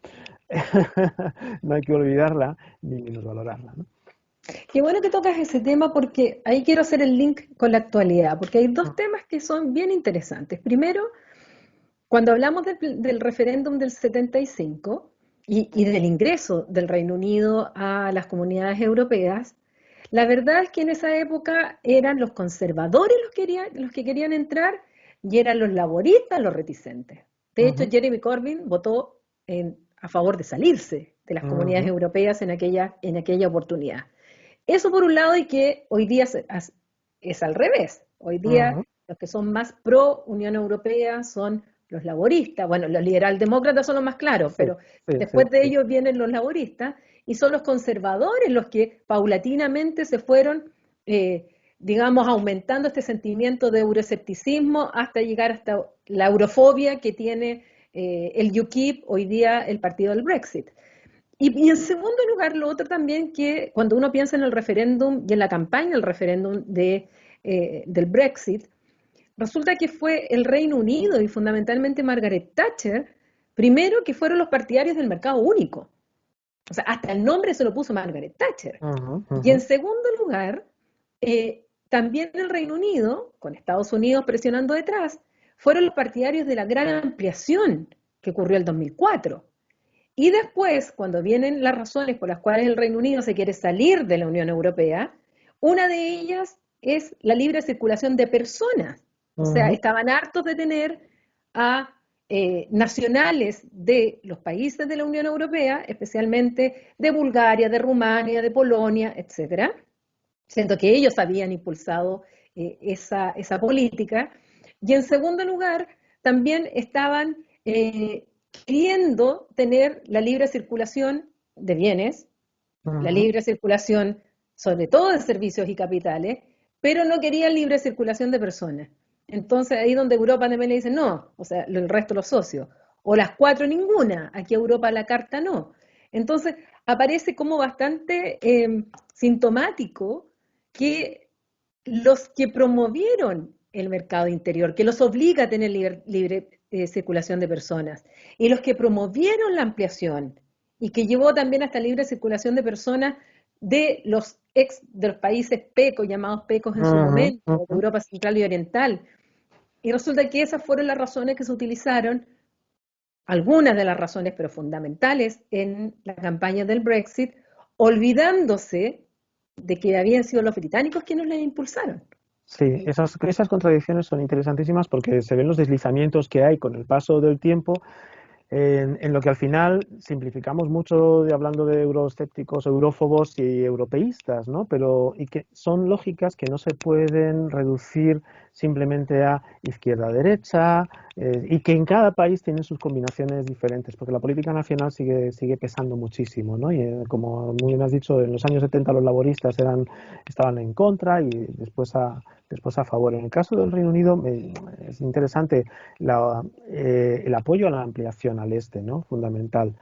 no hay que olvidarla ni minusvalorarla, ¿no? Qué bueno que tocas ese tema porque ahí quiero hacer el link con la actualidad, porque hay dos temas que son bien interesantes. Primero, cuando hablamos del referéndum del 75 y del ingreso del Reino Unido a las comunidades europeas, la verdad es que en esa época eran los conservadores los que querían entrar y eran los laboristas los reticentes. De hecho, Jeremy Corbyn votó a favor de salirse de las comunidades europeas en aquella oportunidad. Eso por un lado, y que hoy día es al revés. Hoy día los que son más pro Unión Europea son los laboristas. Bueno, los liberaldemócratas son los más claros, pero después de ellos vienen los laboristas y son los conservadores los que paulatinamente se fueron, digamos, aumentando este sentimiento de euroescepticismo hasta llegar hasta la eurofobia que tiene el UKIP, hoy día el partido del Brexit. Y en segundo lugar, lo otro también que cuando uno piensa en el referéndum y en la campaña del referéndum del Brexit, resulta que fue el Reino Unido y fundamentalmente Margaret Thatcher, primero que fueron los partidarios del mercado único. O sea, hasta el nombre se lo puso Margaret Thatcher. Y en segundo lugar, también el Reino Unido, con Estados Unidos presionando detrás, fueron los partidarios de la gran ampliación que ocurrió en el 2004. Y después, cuando vienen las razones por las cuales el Reino Unido se quiere salir de la Unión Europea, una de ellas es la libre circulación de personas. O sea, estaban hartos de tener a nacionales de los países de la Unión Europea, especialmente de Bulgaria, de Rumania, de Polonia, etcétera, siendo que ellos habían impulsado esa política. Y en segundo lugar, también estaban queriendo tener la libre circulación de bienes, la libre circulación sobre todo de servicios y capitales, pero no querían libre circulación de personas. Entonces ahí donde Europa también le dice no, o sea, el resto los socios, o las cuatro ninguna, aquí Europa la carta no. Entonces aparece como bastante sintomático que los que promovieron el mercado interior, que los obliga a tener libre circulación de personas, y los que promovieron la ampliación, y que llevó también hasta libre circulación de personas de los países PECO, llamados PECOS en su momento, de Europa Central y Oriental. Y resulta que esas fueron las razones que se utilizaron, algunas de las razones, pero fundamentales, en la campaña del Brexit, olvidándose de que habían sido los británicos quienes la impulsaron. Sí, esas contradicciones son interesantísimas porque se ven los deslizamientos que hay con el paso del tiempo en lo que al final simplificamos mucho hablando de euroescépticos, eurófobos y europeístas, ¿no? Y que son lógicas que no se pueden reducir simplemente a izquierda-derecha y que en cada país tienen sus combinaciones diferentes, porque la política nacional sigue pesando muchísimo, ¿no? Y como muy bien has dicho, en los años 70 los laboristas estaban en contra y después a favor. En el caso del Reino Unido es interesante el apoyo a la ampliación al este, ¿no? Fundamental.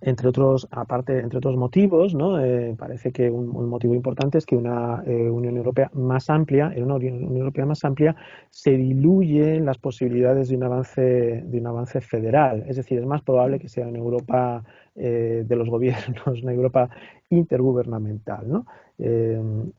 Entre otros motivos, ¿no? Parece que un motivo importante es que una Unión Europea más amplia, se diluyen las posibilidades de un avance federal. Es decir, es más probable que sea una Europa de los gobiernos, una Europa intergubernamental, ¿no?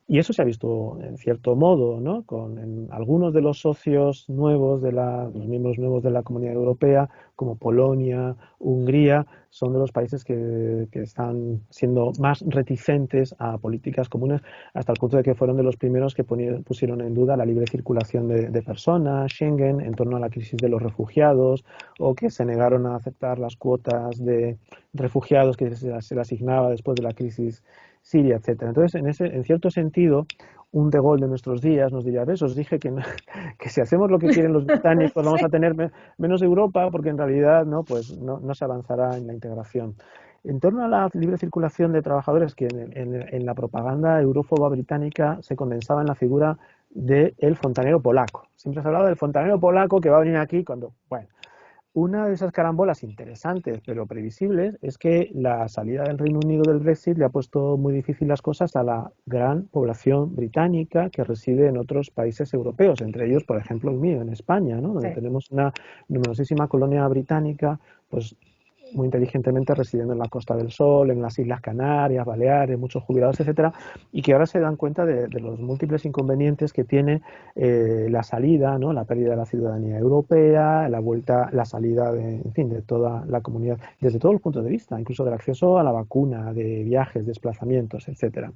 Y eso se ha visto en cierto modo, ¿no? En algunos de los socios nuevos, los miembros nuevos de la Comunidad Europea, como Polonia, Hungría, son de los países que están siendo más reticentes a políticas comunes, hasta el punto de que fueron de los primeros que pusieron en duda la libre circulación de personas, Schengen, en torno a la crisis de los refugiados, o que se negaron a aceptar las cuotas de refugiados que se le asignaba después de la crisis siria, etcétera. Entonces, en cierto sentido, un De Gaulle de nuestros días nos diría, ves, os dije que, que si hacemos lo que quieren los británicos vamos a Sí. tener menos Europa, porque en realidad no, pues no se avanzará en la integración. En torno a la libre circulación de trabajadores, que en la propaganda eurófoba británica se condensaba en la figura del fontanero polaco. Siempre se hablaba del fontanero polaco que va a venir aquí cuando, bueno, una de esas carambolas interesantes pero previsibles es que la salida del Reino Unido del Brexit le ha puesto muy difícil las cosas a la gran población británica que reside en otros países europeos, entre ellos, por ejemplo, el mío, en España, ¿no? Donde Sí. tenemos una numerosísima colonia británica, pues muy inteligentemente residiendo en la Costa del Sol, en las Islas Canarias, Baleares, muchos jubilados, etcétera, y que ahora se dan cuenta de los múltiples inconvenientes que tiene la salida, ¿no? La pérdida de la ciudadanía europea, la vuelta, la salida en fin, de toda la comunidad, desde todos los puntos de vista, incluso del acceso a la vacuna, de viajes, desplazamientos, etcétera.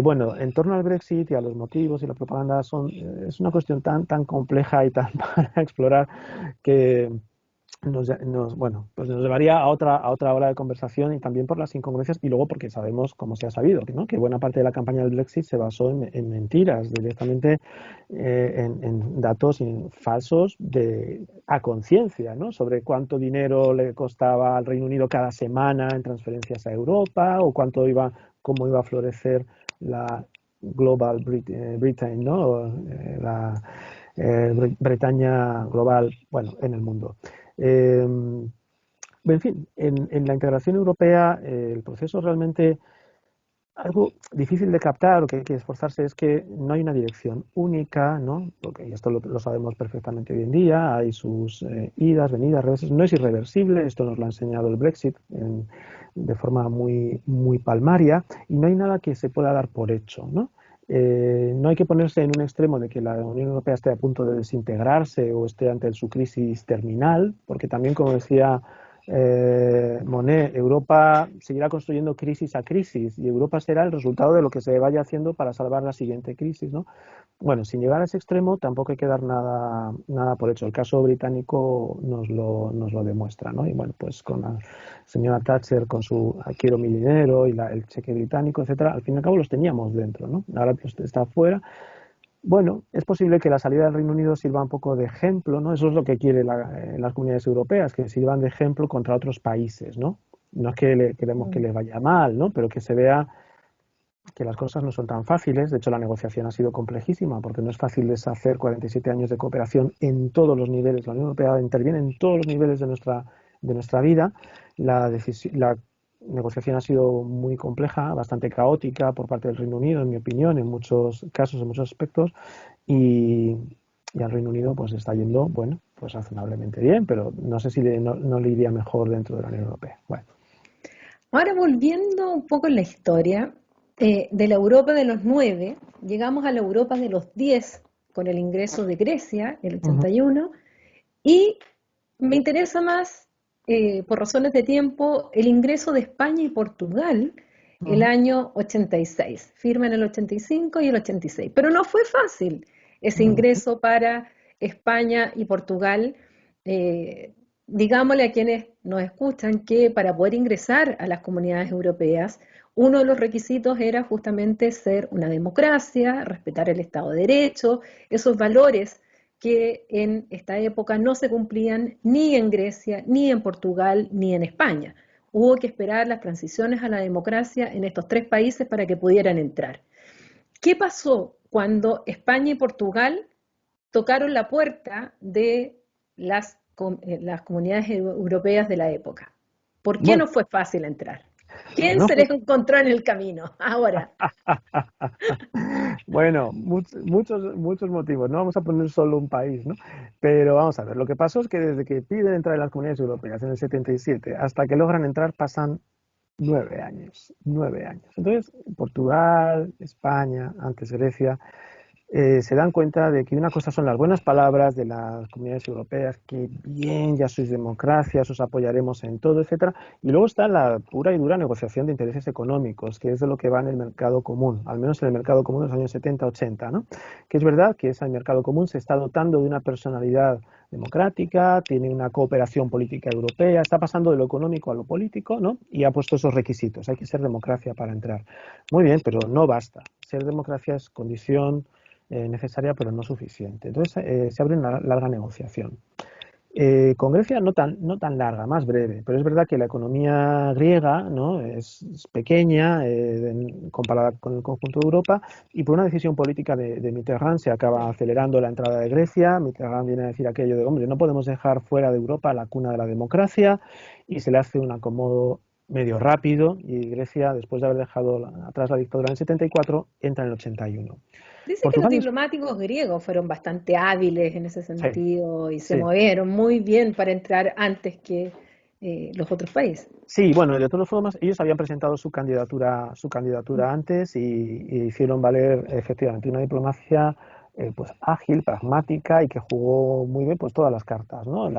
Bueno, en torno al Brexit y a los motivos y la propaganda es una cuestión tan compleja y tan para explorar que bueno, pues nos llevaría a otra hora de conversación, y también por las incongruencias, y luego porque sabemos, como se ha sabido, ¿no? Que buena parte de la campaña del Brexit se basó en mentiras, directamente en datos falsos a conciencia, ¿no? Sobre cuánto dinero le costaba al Reino Unido cada semana en transferencias a Europa, o cómo iba a florecer la Global Britain, ¿no? La Bretaña global, bueno, en el mundo. En fin, en la integración europea el proceso realmente, algo difícil de captar o que hay que esforzarse, es que no hay una dirección única, ¿no? Porque y esto lo sabemos perfectamente hoy en día, hay sus idas, venidas, reveses, no es irreversible, esto nos lo ha enseñado el Brexit de forma muy palmaria, y no hay nada que se pueda dar por hecho, ¿no? No hay que ponerse en un extremo de que la Unión Europea esté a punto de desintegrarse o esté ante su crisis terminal, porque también, como decía Monet, Europa seguirá construyendo crisis a crisis, y Europa será el resultado de lo que se vaya haciendo para salvar la siguiente crisis, ¿no? Bueno, sin llegar a ese extremo tampoco hay que dar nada por hecho. El caso británico nos lo demuestra, ¿no? Y bueno, pues con la señora Thatcher, con su quiero mi dinero y el cheque británico, etcétera, al fin y al cabo los teníamos dentro, ¿no? Ahora pues está fuera. Bueno, es posible que la salida del Reino Unido sirva un poco de ejemplo, ¿no? Eso es lo que quieren las comunidades europeas, que sirvan de ejemplo contra otros países, ¿no? No es que queremos que Mm. les vaya mal, ¿no? Pero que se vea que las cosas no son tan fáciles. De hecho, la negociación ha sido complejísima, porque no es fácil deshacer 47 años de cooperación en todos los niveles. La Unión Europea interviene en todos los niveles de nuestra vida. La negociación ha sido muy compleja, bastante caótica por parte del Reino Unido, en mi opinión, en muchos casos, en muchos aspectos, y, y al Reino Unido pues está yendo, bueno, pues razonablemente bien, pero no sé si no le iría mejor dentro de la Unión Europea. Bueno. Ahora volviendo un poco en la historia, de la Europa de los 9, llegamos a la Europa de los 10 con el ingreso de Grecia, el Ujú, 81, y me interesa más, por razones de tiempo, el ingreso de España y Portugal el ujú, año 86. Firman el 85 y el 86. Pero no fue fácil ese ujú. ingreso para España y Portugal. Eh, digámosle a quienes nos escuchan que para poder ingresar a las comunidades europeas, uno de los requisitos era justamente ser una democracia, respetar el Estado de Derecho, esos valores que en esta época no se cumplían ni en Grecia, ni en Portugal, ni en España. Hubo que esperar las transiciones a la democracia en estos tres países para que pudieran entrar. ¿Qué pasó cuando España y Portugal tocaron la puerta de las comunidades europeas de la época? ¿Por qué Bueno, no fue fácil entrar? ¿Quién No se fue. les encontró en el camino? Ahora, Bueno, muchos motivos. No vamos a poner solo un país, ¿no? Pero vamos a ver, lo que pasó es que desde que piden entrar en las comunidades europeas en el 77 hasta que logran entrar pasan 9 años, 9 años. Entonces, Portugal, España, antes Grecia, se dan cuenta de que una cosa son las buenas palabras de las comunidades europeas, que bien, ya sois democracias, os apoyaremos en todo, etcétera, y luego está la pura y dura negociación de intereses económicos, que es de lo que va en el mercado común, al menos en el mercado común de los años 70-80, ¿no? Que es verdad que ese mercado común se está dotando de una personalidad democrática, tiene una cooperación política europea, está pasando de lo económico a lo político, ¿no? Y ha puesto esos requisitos, hay que ser democracia para entrar. Muy bien, pero no basta. Ser democracia es condición necesaria, pero no suficiente. Entonces se abre una larga negociación. Con Grecia no tan larga, más breve, pero es verdad que la economía griega, ¿no? es pequeña comparada con el conjunto de Europa, y por una decisión política de Mitterrand se acaba acelerando la entrada de Grecia. Mitterrand viene a decir aquello de, hombre, no podemos dejar fuera de Europa la cuna de la democracia, y se le hace un acomodo medio rápido, y Grecia, después de haber dejado atrás la dictadura en el 74, entra en el 81. dice que los Portugal y diplomáticos griegos fueron bastante hábiles en ese Sí, sentido y se sí. movieron muy bien para entrar antes que los otros países. Sí, bueno, de todas formas, ellos habían presentado su candidatura antes y hicieron valer efectivamente una diplomacia pues ágil, pragmática y que jugó muy bien pues todas las cartas, ¿no? El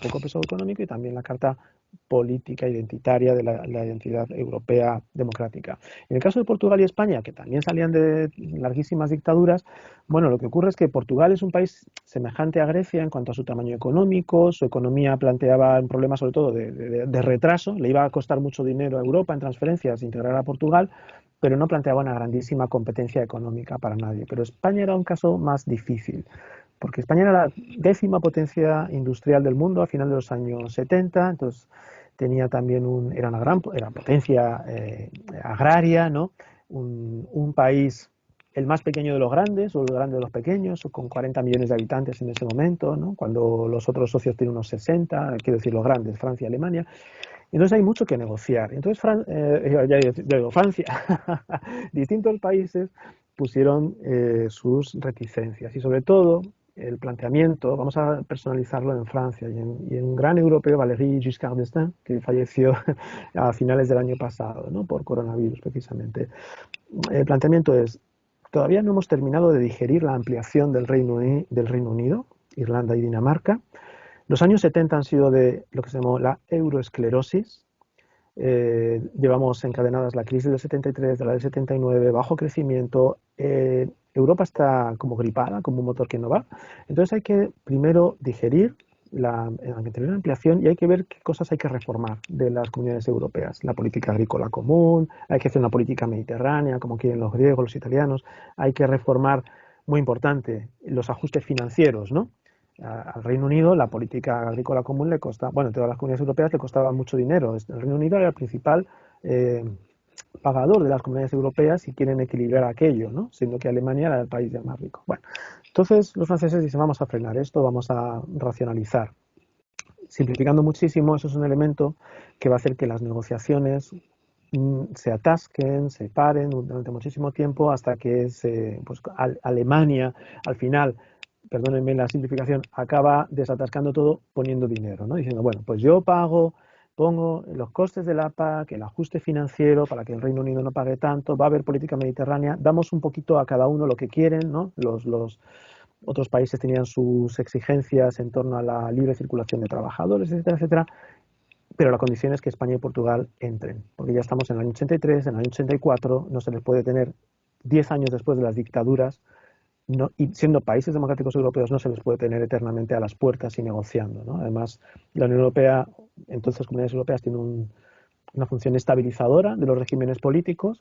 poco peso económico y también la carta política identitaria de la identidad europea democrática. En el caso de Portugal y España, que también salían de larguísimas dictaduras, bueno, lo que ocurre es que Portugal es un país semejante a Grecia en cuanto a su tamaño económico, su economía planteaba un problema sobre todo de retraso, le iba a costar mucho dinero a Europa en transferencias integrar a Portugal, pero no planteaba una grandísima competencia económica para nadie. Pero España era un caso más difícil, porque España era la 10ª potencia industrial del mundo a final de los años 70, entonces tenía también era potencia agraria, ¿no? Un país el más pequeño de los grandes o el grande de los pequeños, con 40 millones de habitantes en ese momento, ¿no? Cuando los otros socios tienen unos 60, quiero decir los grandes, Francia y Alemania. Entonces hay mucho que negociar. Entonces, ya digo, Francia, distintos países pusieron sus reticencias y sobre todo el planteamiento, vamos a personalizarlo en Francia y en un gran europeo, Valéry Giscard d'Estaing, que falleció a finales del año pasado, ¿no? Por coronavirus precisamente. El planteamiento es, todavía no hemos terminado de digerir la ampliación del Reino Unido, Irlanda y Dinamarca. Los años 70 han sido de lo que se llamó la euroesclerosis. Llevamos encadenadas la crisis del 73, de la del 79, bajo crecimiento. Europa está como gripada, como un motor que no va. Entonces hay que primero digerir la anterior ampliación y hay que ver qué cosas hay que reformar de las comunidades europeas. La política agrícola común, hay que hacer una política mediterránea, como quieren los griegos, los italianos. Hay que reformar, muy importante, los ajustes financieros, ¿no? Al Reino Unido la política agrícola común le costaba, bueno, en todas las comunidades europeas le costaba mucho dinero. El Reino Unido era el principal eh, pagador de las comunidades europeas y quieren equilibrar aquello, ¿no? Siendo que Alemania era el país ya más rico. Bueno, entonces los franceses dicen, vamos a frenar esto, vamos a racionalizar. Simplificando muchísimo, eso es un elemento que va a hacer que las negociaciones se atasquen, se paren durante muchísimo tiempo hasta que pues, Alemania al final, perdónenme la simplificación, acaba desatascando todo poniendo dinero, ¿no? Diciendo, bueno, pues yo pongo los costes de la PAC, el ajuste financiero para que el Reino Unido no pague tanto, va a haber política mediterránea, damos un poquito a cada uno lo que quieren, ¿no? Los otros países tenían sus exigencias en torno a la libre circulación de trabajadores, etcétera, etcétera, pero la condición es que España y Portugal entren, porque ya estamos en el año 83, en el año 84, no se les puede tener 10 años después de las dictaduras, no, y siendo países democráticos europeos no se les puede tener eternamente a las puertas y negociando, ¿no? Además, la Unión Europea, entonces las comunidades europeas tienen una función estabilizadora de los regímenes políticos.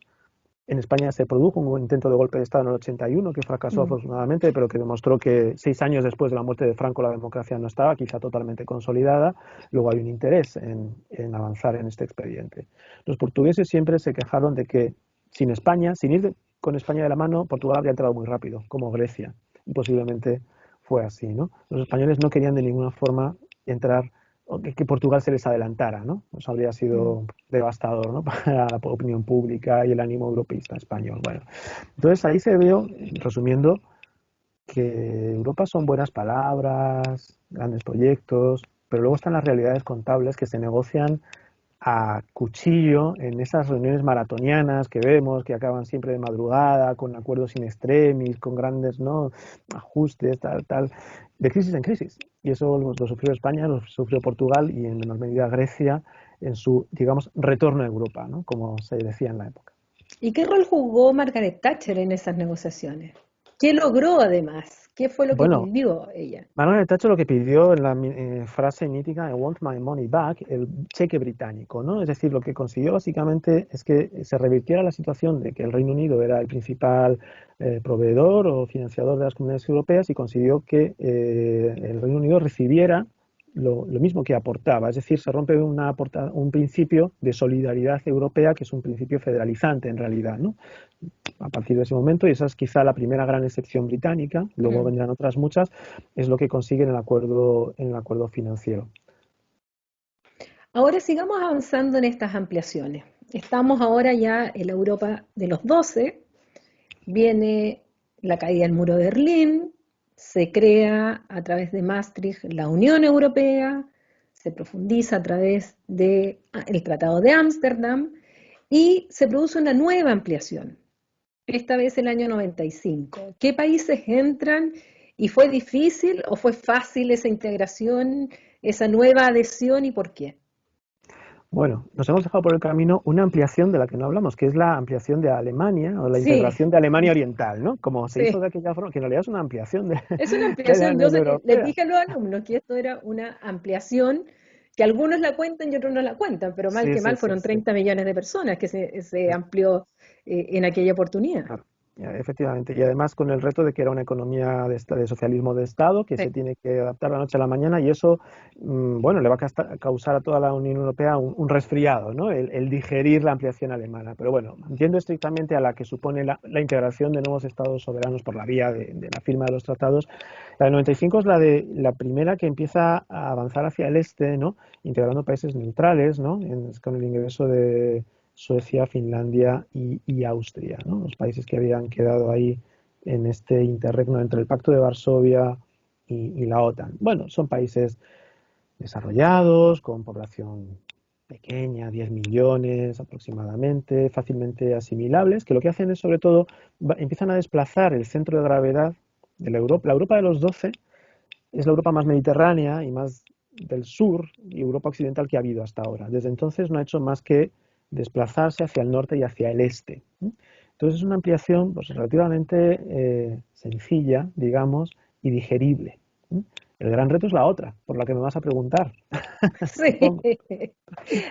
En España se produjo un intento de golpe de Estado en el 81 que fracasó Mm. afortunadamente, pero que demostró que 6 años después de la muerte de Franco la democracia no estaba quizá totalmente consolidada. Luego hay un interés en avanzar en este expediente. Los portugueses siempre se quejaron de que sin España, sin ir con España de la mano, Portugal habría entrado muy rápido, como Grecia. Y posiblemente fue así, ¿no? Los españoles no querían de ninguna forma entrar que Portugal se les adelantara, ¿no? Eso habría sido devastador, ¿no? Para la opinión pública y el ánimo europeísta español. Bueno, entonces ahí se veo, resumiendo, que Europa son buenas palabras, grandes proyectos, pero luego están las realidades contables que se negocian a cuchillo en esas reuniones maratonianas que vemos, que acaban siempre de madrugada, con acuerdos in extremis, con grandes, ¿no?, ajustes, tal, tal, de crisis en crisis. Y eso lo sufrió España, lo sufrió Portugal y en menor medida Grecia en su, digamos, retorno a Europa, ¿no?, como se decía en la época. ¿Y qué rol jugó Margaret Thatcher en esas negociaciones? ¿Qué logró además? ¿Qué fue lo que Bueno, pidió ella? Margaret Thatcher lo que pidió en la frase mítica I want my money back, el cheque británico, ¿no? Es decir, lo que consiguió básicamente es que se revirtiera la situación de que el Reino Unido era el principal proveedor o financiador de las comunidades europeas y consiguió que el Reino Unido recibiera lo mismo que aportaba. Es decir, se rompe un principio de solidaridad europea que es un principio federalizante en realidad, ¿no? A partir de ese momento, y esa es quizá la primera gran excepción británica, luego Mm. vendrán otras muchas, es lo que consigue en el acuerdo financiero. Ahora sigamos avanzando en estas ampliaciones. Estamos ahora ya en la Europa de los 12, viene la caída del muro de Berlín, se crea a través de Maastricht la Unión Europea, se profundiza a través del Tratado de Ámsterdam y se produce una nueva ampliación, esta vez el año 95. ¿Qué países entran y fue difícil o fue fácil esa integración, esa nueva adhesión y por qué? Bueno, nos hemos dejado por el camino una ampliación de la que no hablamos, que es la ampliación de Alemania o la Sí, integración de Alemania Oriental, ¿no? Como se hizo sí. de aquella forma, que en realidad es una ampliación Es una de la ampliación. Unión Les Europea. dije a los alumnos que esto era una ampliación, que algunos la cuentan y otros no la cuentan, pero mal Sí, que sí, mal sí, fueron sí. 30 millones de personas que se amplió en aquella oportunidad. Claro, efectivamente. Y además con el reto de que era una economía de socialismo de Estado que Sí. se tiene que adaptar de la noche a la mañana y eso, bueno, le va a causar a toda la Unión Europea un resfriado, ¿no? El digerir la ampliación alemana. Pero bueno, entiendo estrictamente a la que supone la integración de nuevos estados soberanos por la vía de la firma de los tratados. La de 95 es la primera que empieza a avanzar hacia el este, ¿no? Integrando países neutrales, ¿no? Con el ingreso de Suecia, Finlandia y Austria, ¿no? Los países que habían quedado ahí en este interregno entre el Pacto de Varsovia y la OTAN. Bueno, son países desarrollados, con población pequeña, 10 millones aproximadamente, fácilmente asimilables, que lo que hacen es, sobre todo, empiezan a desplazar el centro de gravedad de la Europa. La Europa de los 12 es la Europa más mediterránea y más del sur y Europa occidental que ha habido hasta ahora. Desde entonces no ha hecho más que desplazarse hacia el norte y hacia el este. Entonces es una ampliación pues, relativamente sencilla, digamos, y digerible. El gran reto es la otra, por la que me vas a preguntar, Sí. supongo.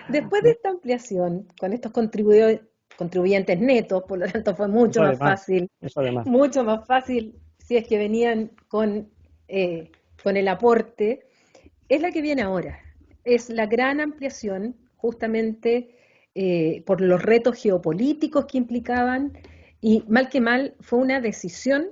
Después de ¿No? esta ampliación, con estos contribuyentes netos, por lo tanto fue Eso además. mucho más fácil si es que venían con el aporte, es la que viene ahora. Es la gran ampliación, justamente por los retos geopolíticos que implicaban, y mal que mal fue una decisión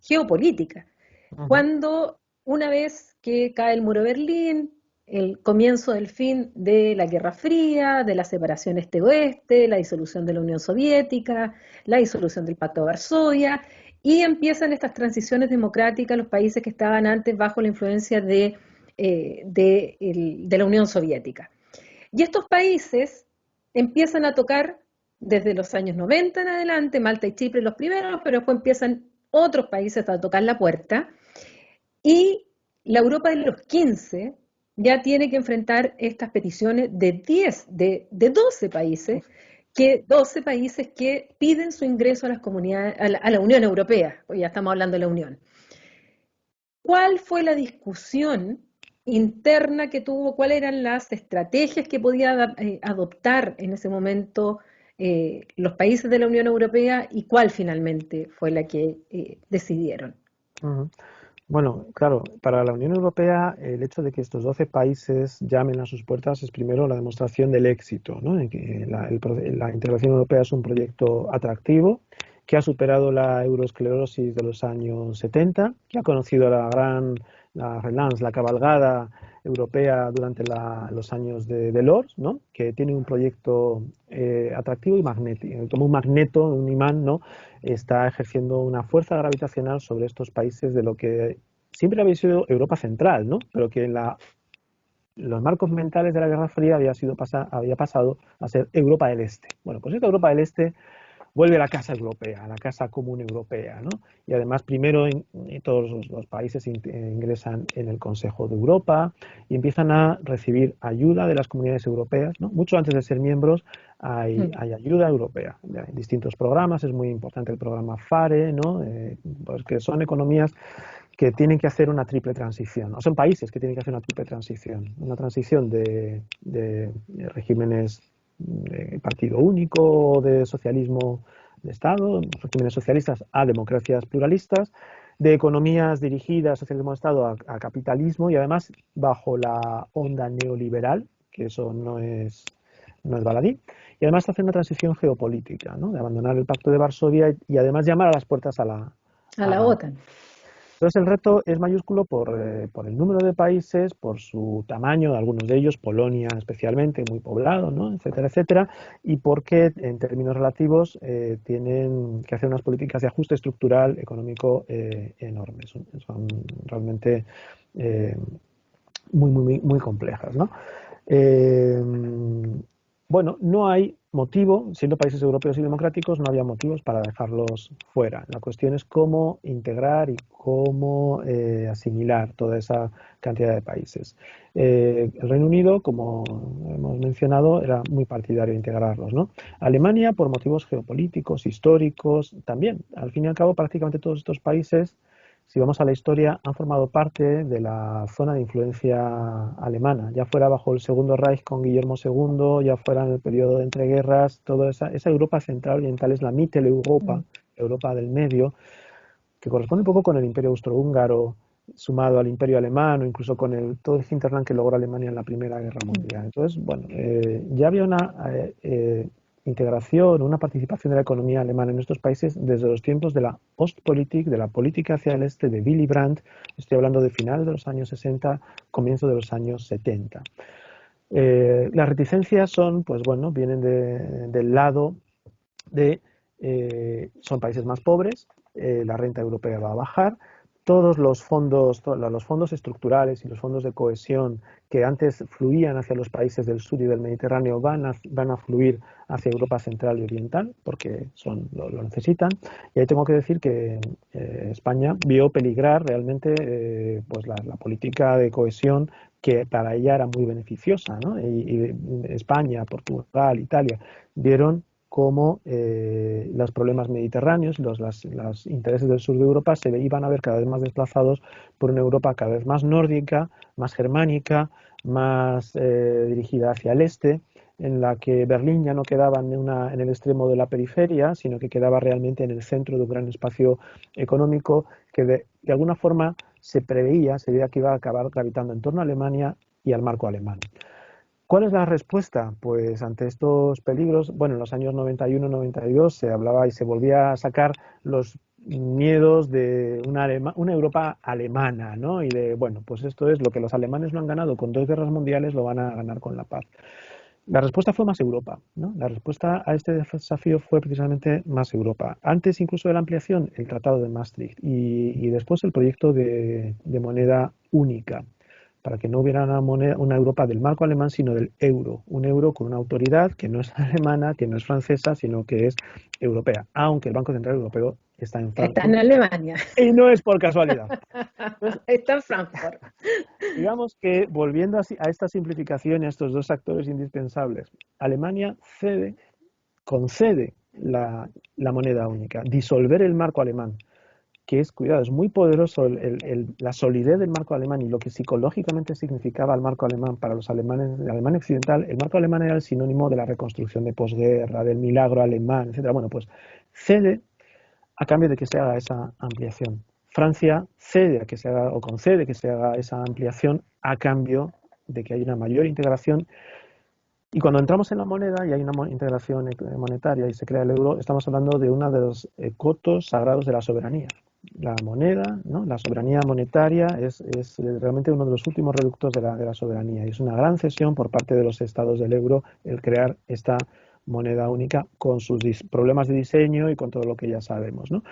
geopolítica. Uh -huh. Cuando una vez que cae el muro de Berlín, el comienzo del fin de la Guerra Fría, de la separación este-oeste, la disolución de la Unión Soviética, la disolución del Pacto de Varsovia, y empiezan estas transiciones democráticas, los países que estaban antes bajo la influencia de la Unión Soviética. Y estos países empiezan a tocar desde los años 90 en adelante, Malta y Chipre los primeros, pero después empiezan otros países a tocar la puerta, y la Europa de los 15 ya tiene que enfrentar estas peticiones de 10, de 12 países, 12 países que piden su ingreso a las comunidades, a la Unión Europea, pues ya estamos hablando de la Unión. ¿Cuál fue la discusión interna que tuvo? ¿Cuáles eran las estrategias que podía adoptar en ese momento los países de la Unión Europea y cuál finalmente fue la que decidieron? Uh -huh. Bueno, claro, para la Unión Europea el hecho de que estos 12 países llamen a sus puertas es primero la demostración del éxito, ¿no? En que la integración europea es un proyecto atractivo, que ha superado la euroesclerosis de los años 70, que ha conocido la Relance, la cabalgada europea durante los años de Delors, ¿no? Que tiene un proyecto atractivo y magnético, como un magneto, un imán, ¿no? Está ejerciendo una fuerza gravitacional sobre estos países de lo que siempre había sido Europa Central, ¿no? Pero que en los marcos mentales de la Guerra Fría había pasado a ser Europa del Este. Bueno, pues esta Europa del Este vuelve a la casa europea, a la casa común europea, ¿no? Y además primero todos los países ingresan en el Consejo de Europa y empiezan a recibir ayuda de las comunidades europeas, ¿no? Mucho antes de ser miembros hay ayuda europea, en distintos programas. Es muy importante el programa FARE, ¿no? Pues que son economías que tienen que hacer una triple transición, o son países que tienen que hacer una triple transición, una transición de regímenes de partido único, de socialismo de Estado, regímenes socialistas a democracias pluralistas, de economías dirigidas, socialismo de Estado, a capitalismo, y además bajo la onda neoliberal, que eso no es baladí, y además hacer una transición geopolítica, ¿no? De abandonar el Pacto de Varsovia y además llamar a las puertas a A a la la OTAN. entonces el reto es mayúsculo por el número de países, por su tamaño, algunos de ellos, Polonia especialmente, muy poblado, ¿no? Etcétera, etcétera, y porque en términos relativos tienen que hacer unas políticas de ajuste estructural económico enormes. Son realmente eh, muy complejas, ¿no? Eh, bueno, no hay motivo, siendo países europeos y democráticos, no había motivos para dejarlos fuera. La cuestión es cómo integrar y cómo asimilar toda esa cantidad de países. El Reino Unido, como hemos mencionado, era muy partidario de integrarlos, ¿no? Alemania, por motivos geopolíticos, históricos, también. Al fin y al cabo, prácticamente todos estos países, si vamos a la historia, han formado parte de la zona de influencia alemana, ya fuera bajo el Segundo Reich con Guillermo II, ya fuera en el periodo de entreguerras. Toda esa Europa central oriental es la Mitteleuropa, Europa del Medio, que corresponde un poco con el Imperio Austrohúngaro, sumado al Imperio Alemán, o incluso con todo el hinterland que logró Alemania en la Primera Guerra Mundial. Entonces, bueno, ya había una integración, una participación de la economía alemana en estos países desde los tiempos de la Ostpolitik, de la política hacia el este de Willy Brandt. Estoy hablando de finales de los años 60, comienzo de los años 70. Las reticencias son, pues bueno, vienen del lado de, son países más pobres, la renta europea va a bajar, todos los fondos estructurales y los fondos de cohesión que antes fluían hacia los países del sur y del Mediterráneo van a fluir hacia Europa Central y Oriental, porque lo necesitan. Y ahí tengo que decir que España vio peligrar realmente pues la política de cohesión, que para ella era muy beneficiosa, ¿no? Y España, Portugal, Italia vieron cómo los problemas mediterráneos, los intereses del sur de Europa se iban a ver cada vez más desplazados por una Europa cada vez más nórdica, más germánica, más dirigida hacia el este, en la que Berlín ya no quedaba en el extremo de la periferia, sino que quedaba realmente en el centro de un gran espacio económico que de alguna forma se veía que iba a acabar gravitando en torno a Alemania y al marco alemán. ¿Cuál es la respuesta? Pues ante estos peligros, bueno, en los años 91-92 se hablaba y se volvía a sacar los miedos de una Europa alemana, ¿no? Y de, bueno, pues esto es lo que los alemanes no han ganado con 2 guerras mundiales, lo van a ganar con la paz. La respuesta fue más Europa, ¿no? La respuesta a este desafío fue precisamente más Europa. Antes incluso de la ampliación, el Tratado de Maastricht y después el proyecto de moneda única, para que no hubiera una Europa del marco alemán, sino del euro. Un euro con una autoridad que no es alemana, que no es francesa, sino que es europea, aunque el Banco Central Europeo está en Está en Frankfurt. Alemania. Y no es por casualidad. Entonces, Está en Frankfurt. digamos que volviendo a esta simplificación y a estos dos actores indispensables, Alemania concede la moneda única, disolver el marco alemán, que es, cuidado, es muy poderoso la solidez del marco alemán y lo que psicológicamente significaba el marco alemán para los alemanes, la Alemania occidental. El marco alemán era el sinónimo de la reconstrucción de posguerra, del milagro alemán, etcétera. Bueno, pues cede a cambio de que se haga esa ampliación. Francia cede a que se haga, o concede que se haga esa ampliación a cambio de que haya una mayor integración. Y cuando entramos en la moneda y hay una integración monetaria y se crea el euro, estamos hablando de uno de los cotos sagrados de la soberanía. la moneda, ¿no? La soberanía monetaria es realmente uno de los últimos reductos de la soberanía y es una gran cesión por parte de los estados del euro el crear esta moneda única con sus problemas de diseño y con todo lo que ya sabemos, ¿no?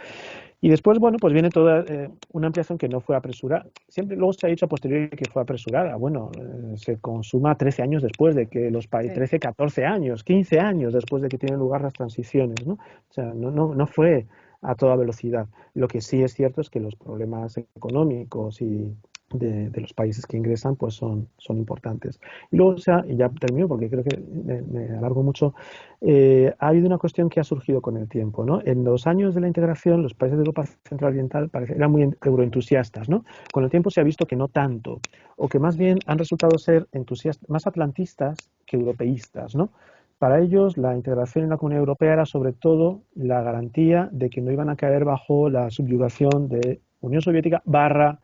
Y después, bueno, pues viene toda una ampliación que no fue apresurada. Siempre luego se ha dicho a posteriori que fue apresurada. Bueno, se consuma 13 años después de que los países, Sí. 13, 14 años, 15 años después de que tienen lugar las transiciones, ¿no? O sea, no fue a toda velocidad. Lo que sí es cierto es que los problemas económicos y de los países que ingresan pues son importantes. Y luego, o sea, y ya termino porque creo que me alargo mucho, ha habido una cuestión que ha surgido con el tiempo, ¿no? En los años de la integración, los países de Europa Central Oriental eran muy euroentusiastas, ¿no? Con el tiempo se ha visto que no tanto, o que más bien han resultado ser más atlantistas que europeístas, ¿no? Para ellos, la integración en la Comunidad Europea era sobre todo la garantía de que no iban a caer bajo la subyugación de Unión Soviética barra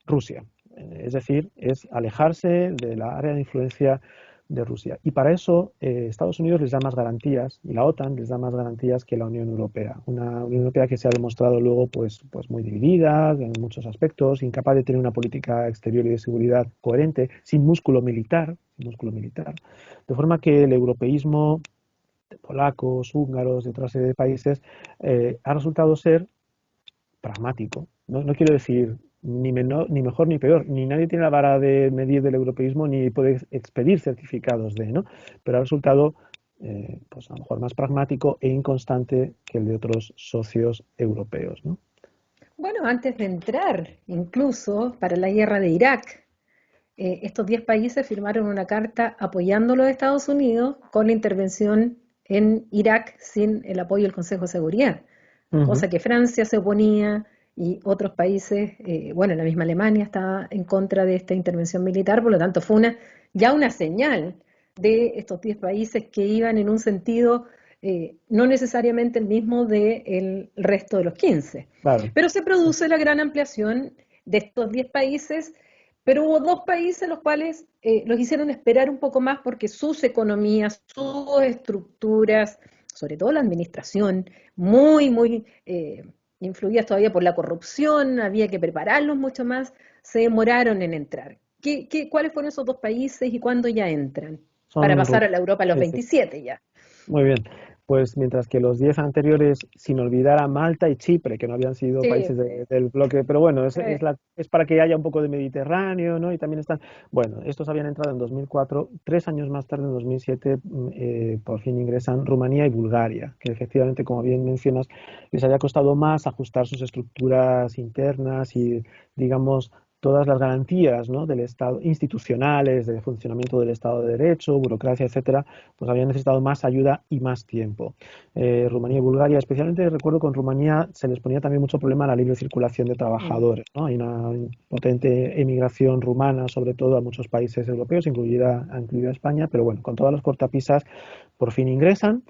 Rusia. Es decir, es alejarse de la área de influencia de Rusia. Y para eso Estados Unidos les da más garantías y la OTAN les da más garantías que la Unión Europea. Una Unión Europea que se ha demostrado luego pues muy dividida en muchos aspectos, incapaz de tener una política exterior y de seguridad coherente, sin músculo militar, de forma que el europeísmo de polacos, húngaros, de otra serie de países, ha resultado ser pragmático. No quiero decir ni mejor ni peor, ni nadie tiene la vara de medir del europeísmo ni puede expedir certificados de, ¿no? Pero ha resultado, pues a lo mejor más pragmático e inconstante que el de otros socios europeos, ¿no? Bueno, antes de entrar incluso para la guerra de Irak, estos 10 países firmaron una carta apoyando a los Estados Unidos con la intervención en Irak sin el apoyo del Consejo de Seguridad, Ujú. cosa que Francia se oponía y otros países, bueno, la misma Alemania estaba en contra de esta intervención militar, por lo tanto fue ya una señal de estos 10 países que iban en un sentido no necesariamente el mismo del resto de los 15. Claro. Pero se produce la gran ampliación de estos 10 países, pero hubo dos países los cuales los hicieron esperar un poco más porque sus economías, sus estructuras, sobre todo la administración, muy influidas todavía por la corrupción, había que prepararlos mucho más, se demoraron en entrar. ¿Cuáles fueron esos dos países y cuándo ya entran? Para Son, pasar a la Europa a los sí, sí. 27 ya. Muy bien. Pues mientras que los 10 anteriores, sin olvidar a Malta y Chipre, que no habían sido países Chipre. del bloque, pero bueno, Eh, es para que haya un poco de Mediterráneo, ¿no? Y también están, bueno, estos habían entrado en 2004, 3 años más tarde, en 2007, por fin ingresan Rumanía y Bulgaria, que efectivamente, como bien mencionas, les había costado más ajustar sus estructuras internas y, digamos, todas las garantías, ¿no? Del Estado, institucionales, de funcionamiento del Estado de Derecho, burocracia, etcétera, pues habían necesitado más ayuda y más tiempo. Rumanía y Bulgaria, especialmente recuerdo con Rumanía se les ponía también mucho problema a la libre circulación de mm. trabajadores, ¿no? Hay una potente emigración rumana, sobre todo a muchos países europeos, incluida España, pero bueno, con todas las cortapisas por fin ingresan.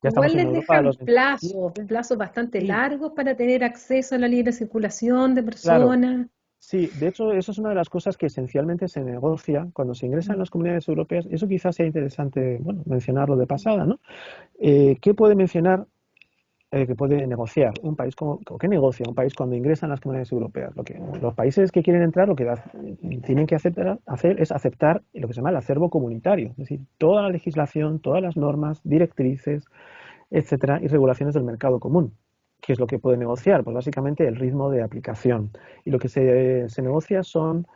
Ya estamos Igual en les Europa a dejan los 27. plazos bastante Sí, largos para tener acceso a la libre circulación de claro. personas. Sí, de hecho, eso es una de las cosas que esencialmente se negocia cuando se ingresa en Mm. las comunidades europeas. Eso quizás sea interesante, bueno, mencionarlo de pasada, ¿no? ¿Qué puede mencionar, que puede negociar un país o qué negocia un país cuando ingresa en las comunidades europeas? Los países que quieren entrar lo que tienen que hacer es aceptar lo que se llama el acervo comunitario, es decir, toda la legislación, todas las normas, directrices, etcétera, y regulaciones del mercado común. ¿Qué es lo que puede negociar? Pues básicamente el ritmo de aplicación. Y lo que se negocia son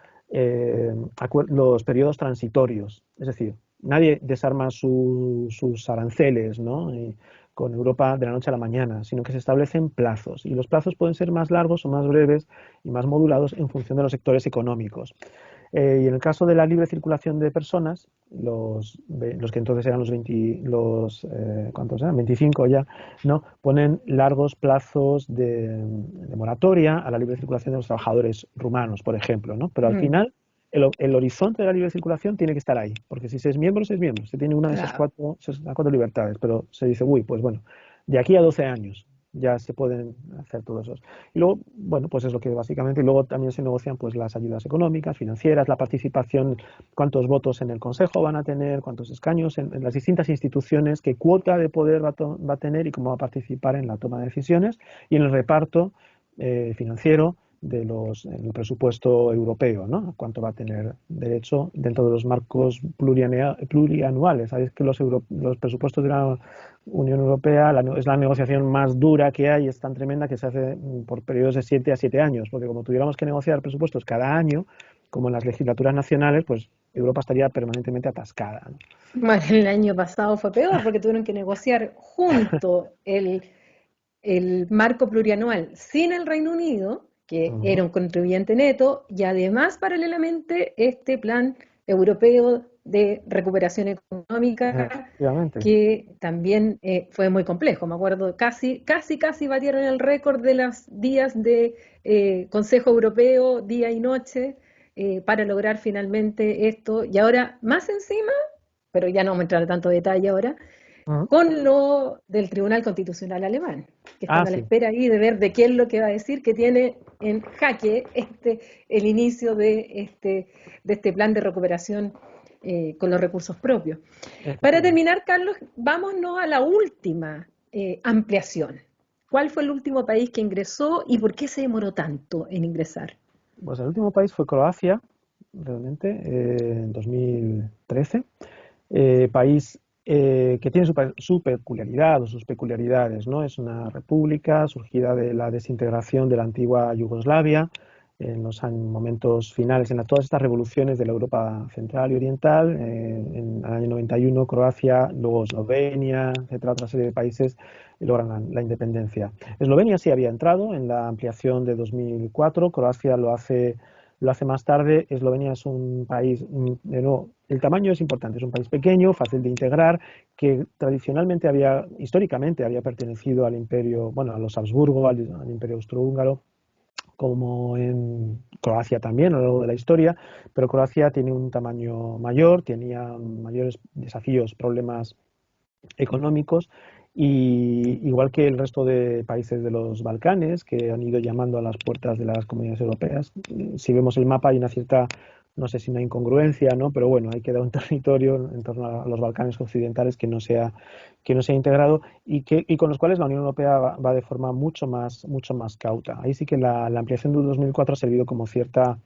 los periodos transitorios. Es decir, nadie desarma sus aranceles, ¿no? Con Europa de la noche a la mañana, sino que se establecen plazos. Y los plazos pueden ser más largos o más breves y más modulados en función de los sectores económicos. Y en el caso de la libre circulación de personas, los que entonces eran ¿cuántos eran? 25 ya, ¿no? Ponen largos plazos de moratoria a la libre circulación de los trabajadores rumanos, por ejemplo, ¿no? Pero al Mm, final el horizonte de la libre circulación tiene que estar ahí, porque si se es miembro, se es miembro, se tiene una de claro. esas cuatro libertades, pero se dice, uy, pues bueno, de aquí a 12 años ya se pueden hacer todos esos. Y luego, bueno, pues es lo que básicamente, y luego también se negocian pues las ayudas económicas, financieras, la participación, cuántos votos en el Consejo van a tener, cuántos escaños en las distintas instituciones, qué cuota de poder va a tener y cómo va a participar en la toma de decisiones y en el reparto financiero del presupuesto europeo, ¿no? Cuánto va a tener derecho dentro de los marcos plurianuales. Sabéis que los presupuestos de la Unión Europea es la negociación más dura que hay, es tan tremenda que se hace por periodos de 7 a 7 años, porque como tuviéramos que negociar presupuestos cada año, como en las legislaturas nacionales, pues Europa estaría permanentemente atascada, ¿no? Bueno, el año pasado fue peor porque tuvieron que negociar junto el marco plurianual sin el Reino Unido, que era Ujú. un contribuyente neto, y además paralelamente este plan europeo de recuperación económica, Efectivamente. que también fue muy complejo. Me acuerdo, casi batieron el récord de los días de Consejo Europeo, día y noche, para lograr finalmente esto. Y ahora, más encima, pero ya no vamos a entrar a tanto detalle ahora, Ujú. con lo del Tribunal Constitucional alemán, que Ah, están a la sí. espera ahí de ver de qué es lo que va a decir, que tiene en jaque el inicio de este plan de recuperación con los recursos propios. Para Efectivamente. terminar, Carlos, vámonos a la última ampliación. ¿Cuál fue el último país que ingresó y por qué se demoró tanto en ingresar? Pues el último país fue Croacia, realmente, en 2013. País que tiene su peculiaridad o sus peculiaridades, ¿no? Es una república surgida de la desintegración de la antigua Yugoslavia en los momentos finales, en todas estas revoluciones de la Europa central y oriental, en el año 91 Croacia, luego Eslovenia, etcétera, otra serie de países logran la independencia. Eslovenia sí había entrado en la ampliación de 2004, Croacia lo hace más tarde. Eslovenia es un país, de nuevo, el tamaño es importante, es un país pequeño, fácil de integrar, que tradicionalmente históricamente había pertenecido al imperio, bueno, a los Habsburgo, al imperio austrohúngaro, como en Croacia también a lo largo de la historia, pero Croacia tiene un tamaño mayor, tenía mayores desafíos, problemas económicos, y igual que el resto de países de los Balcanes que han ido llamando a las puertas de las comunidades europeas, si vemos el mapa hay una cierta, no sé si una incongruencia, ¿no? Pero bueno, hay que dar un territorio en torno a los Balcanes occidentales que no sea integrado y con los cuales la Unión Europea va de forma mucho más cauta. Ahí sí que la ampliación de 2004 ha servido como cierta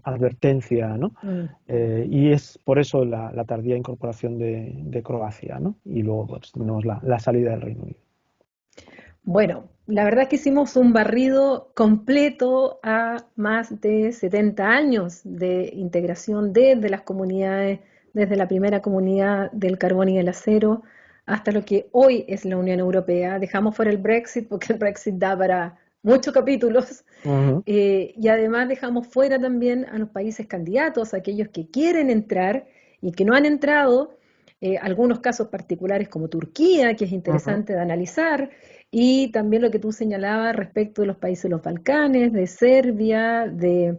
advertencia, ¿no? Mm. Y es por eso la tardía incorporación de Croacia, ¿no? Y luego pues, tenemos la salida del Reino Unido. Bueno, la verdad es que hicimos un barrido completo a más de 70 años de integración desde las comunidades, desde la primera comunidad del carbón y el acero, hasta lo que hoy es la Unión Europea. Dejamos fuera el Brexit porque el Brexit da para muchos capítulos, Ujú. y además dejamos fuera también a los países candidatos, aquellos que quieren entrar y que no han entrado, algunos casos particulares como Turquía, que es Ujú. interesante de analizar, y también lo que tú señalabas respecto de los países de los Balcanes, de Serbia, de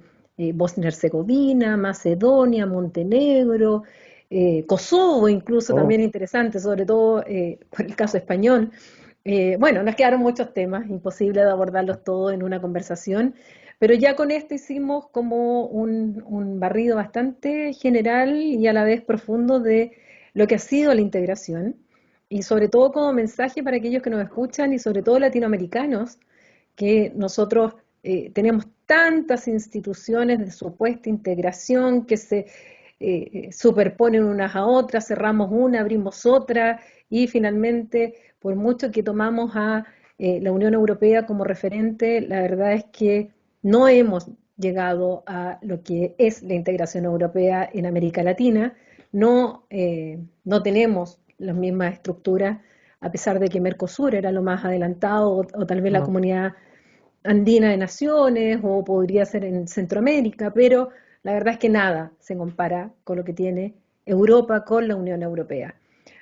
Bosnia-Herzegovina, Macedonia, Montenegro, Kosovo incluso Oh, también interesante, sobre todo por el caso español. Bueno, nos quedaron muchos temas, imposible de abordarlos todos en una conversación, pero ya con esto hicimos como un barrido bastante general y a la vez profundo de lo que ha sido la integración y sobre todo como mensaje para aquellos que nos escuchan y sobre todo latinoamericanos, que nosotros tenemos tantas instituciones de supuesta integración que se superponen unas a otras, cerramos una, abrimos otra y finalmente, por mucho que tomamos a la Unión Europea como referente, la verdad es que no hemos llegado a lo que es la integración europea en América Latina, no tenemos las mismas estructuras, a pesar de que Mercosur era lo más adelantado, o tal vez la ujú. comunidad andina de naciones, o podría ser en Centroamérica, pero la verdad es que nada se compara con lo que tiene Europa con la Unión Europea.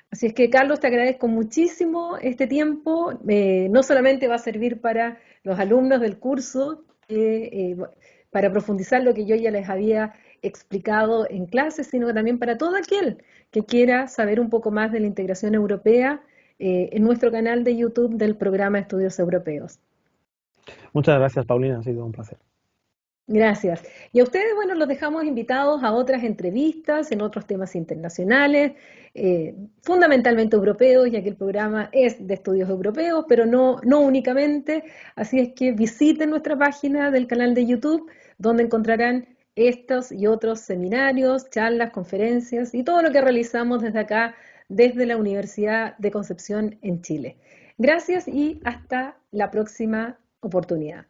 Así es que, Carlos, te agradezco muchísimo este tiempo. No solamente va a servir para los alumnos del curso, para profundizar lo que yo ya les había explicado en clases, sino que también para todo aquel que quiera saber un poco más de la integración europea en nuestro canal de YouTube del programa Estudios Europeos. Muchas gracias, Paulina, ha sido un placer. Gracias. Y a ustedes, bueno, los dejamos invitados a otras entrevistas en otros temas internacionales, fundamentalmente europeos, ya que el programa es de estudios europeos, pero no únicamente. Así es que visiten nuestra página del canal de YouTube, donde encontrarán estos y otros seminarios, charlas, conferencias y todo lo que realizamos desde acá, desde la Universidad de Concepción en Chile. Gracias y hasta la próxima oportunidad.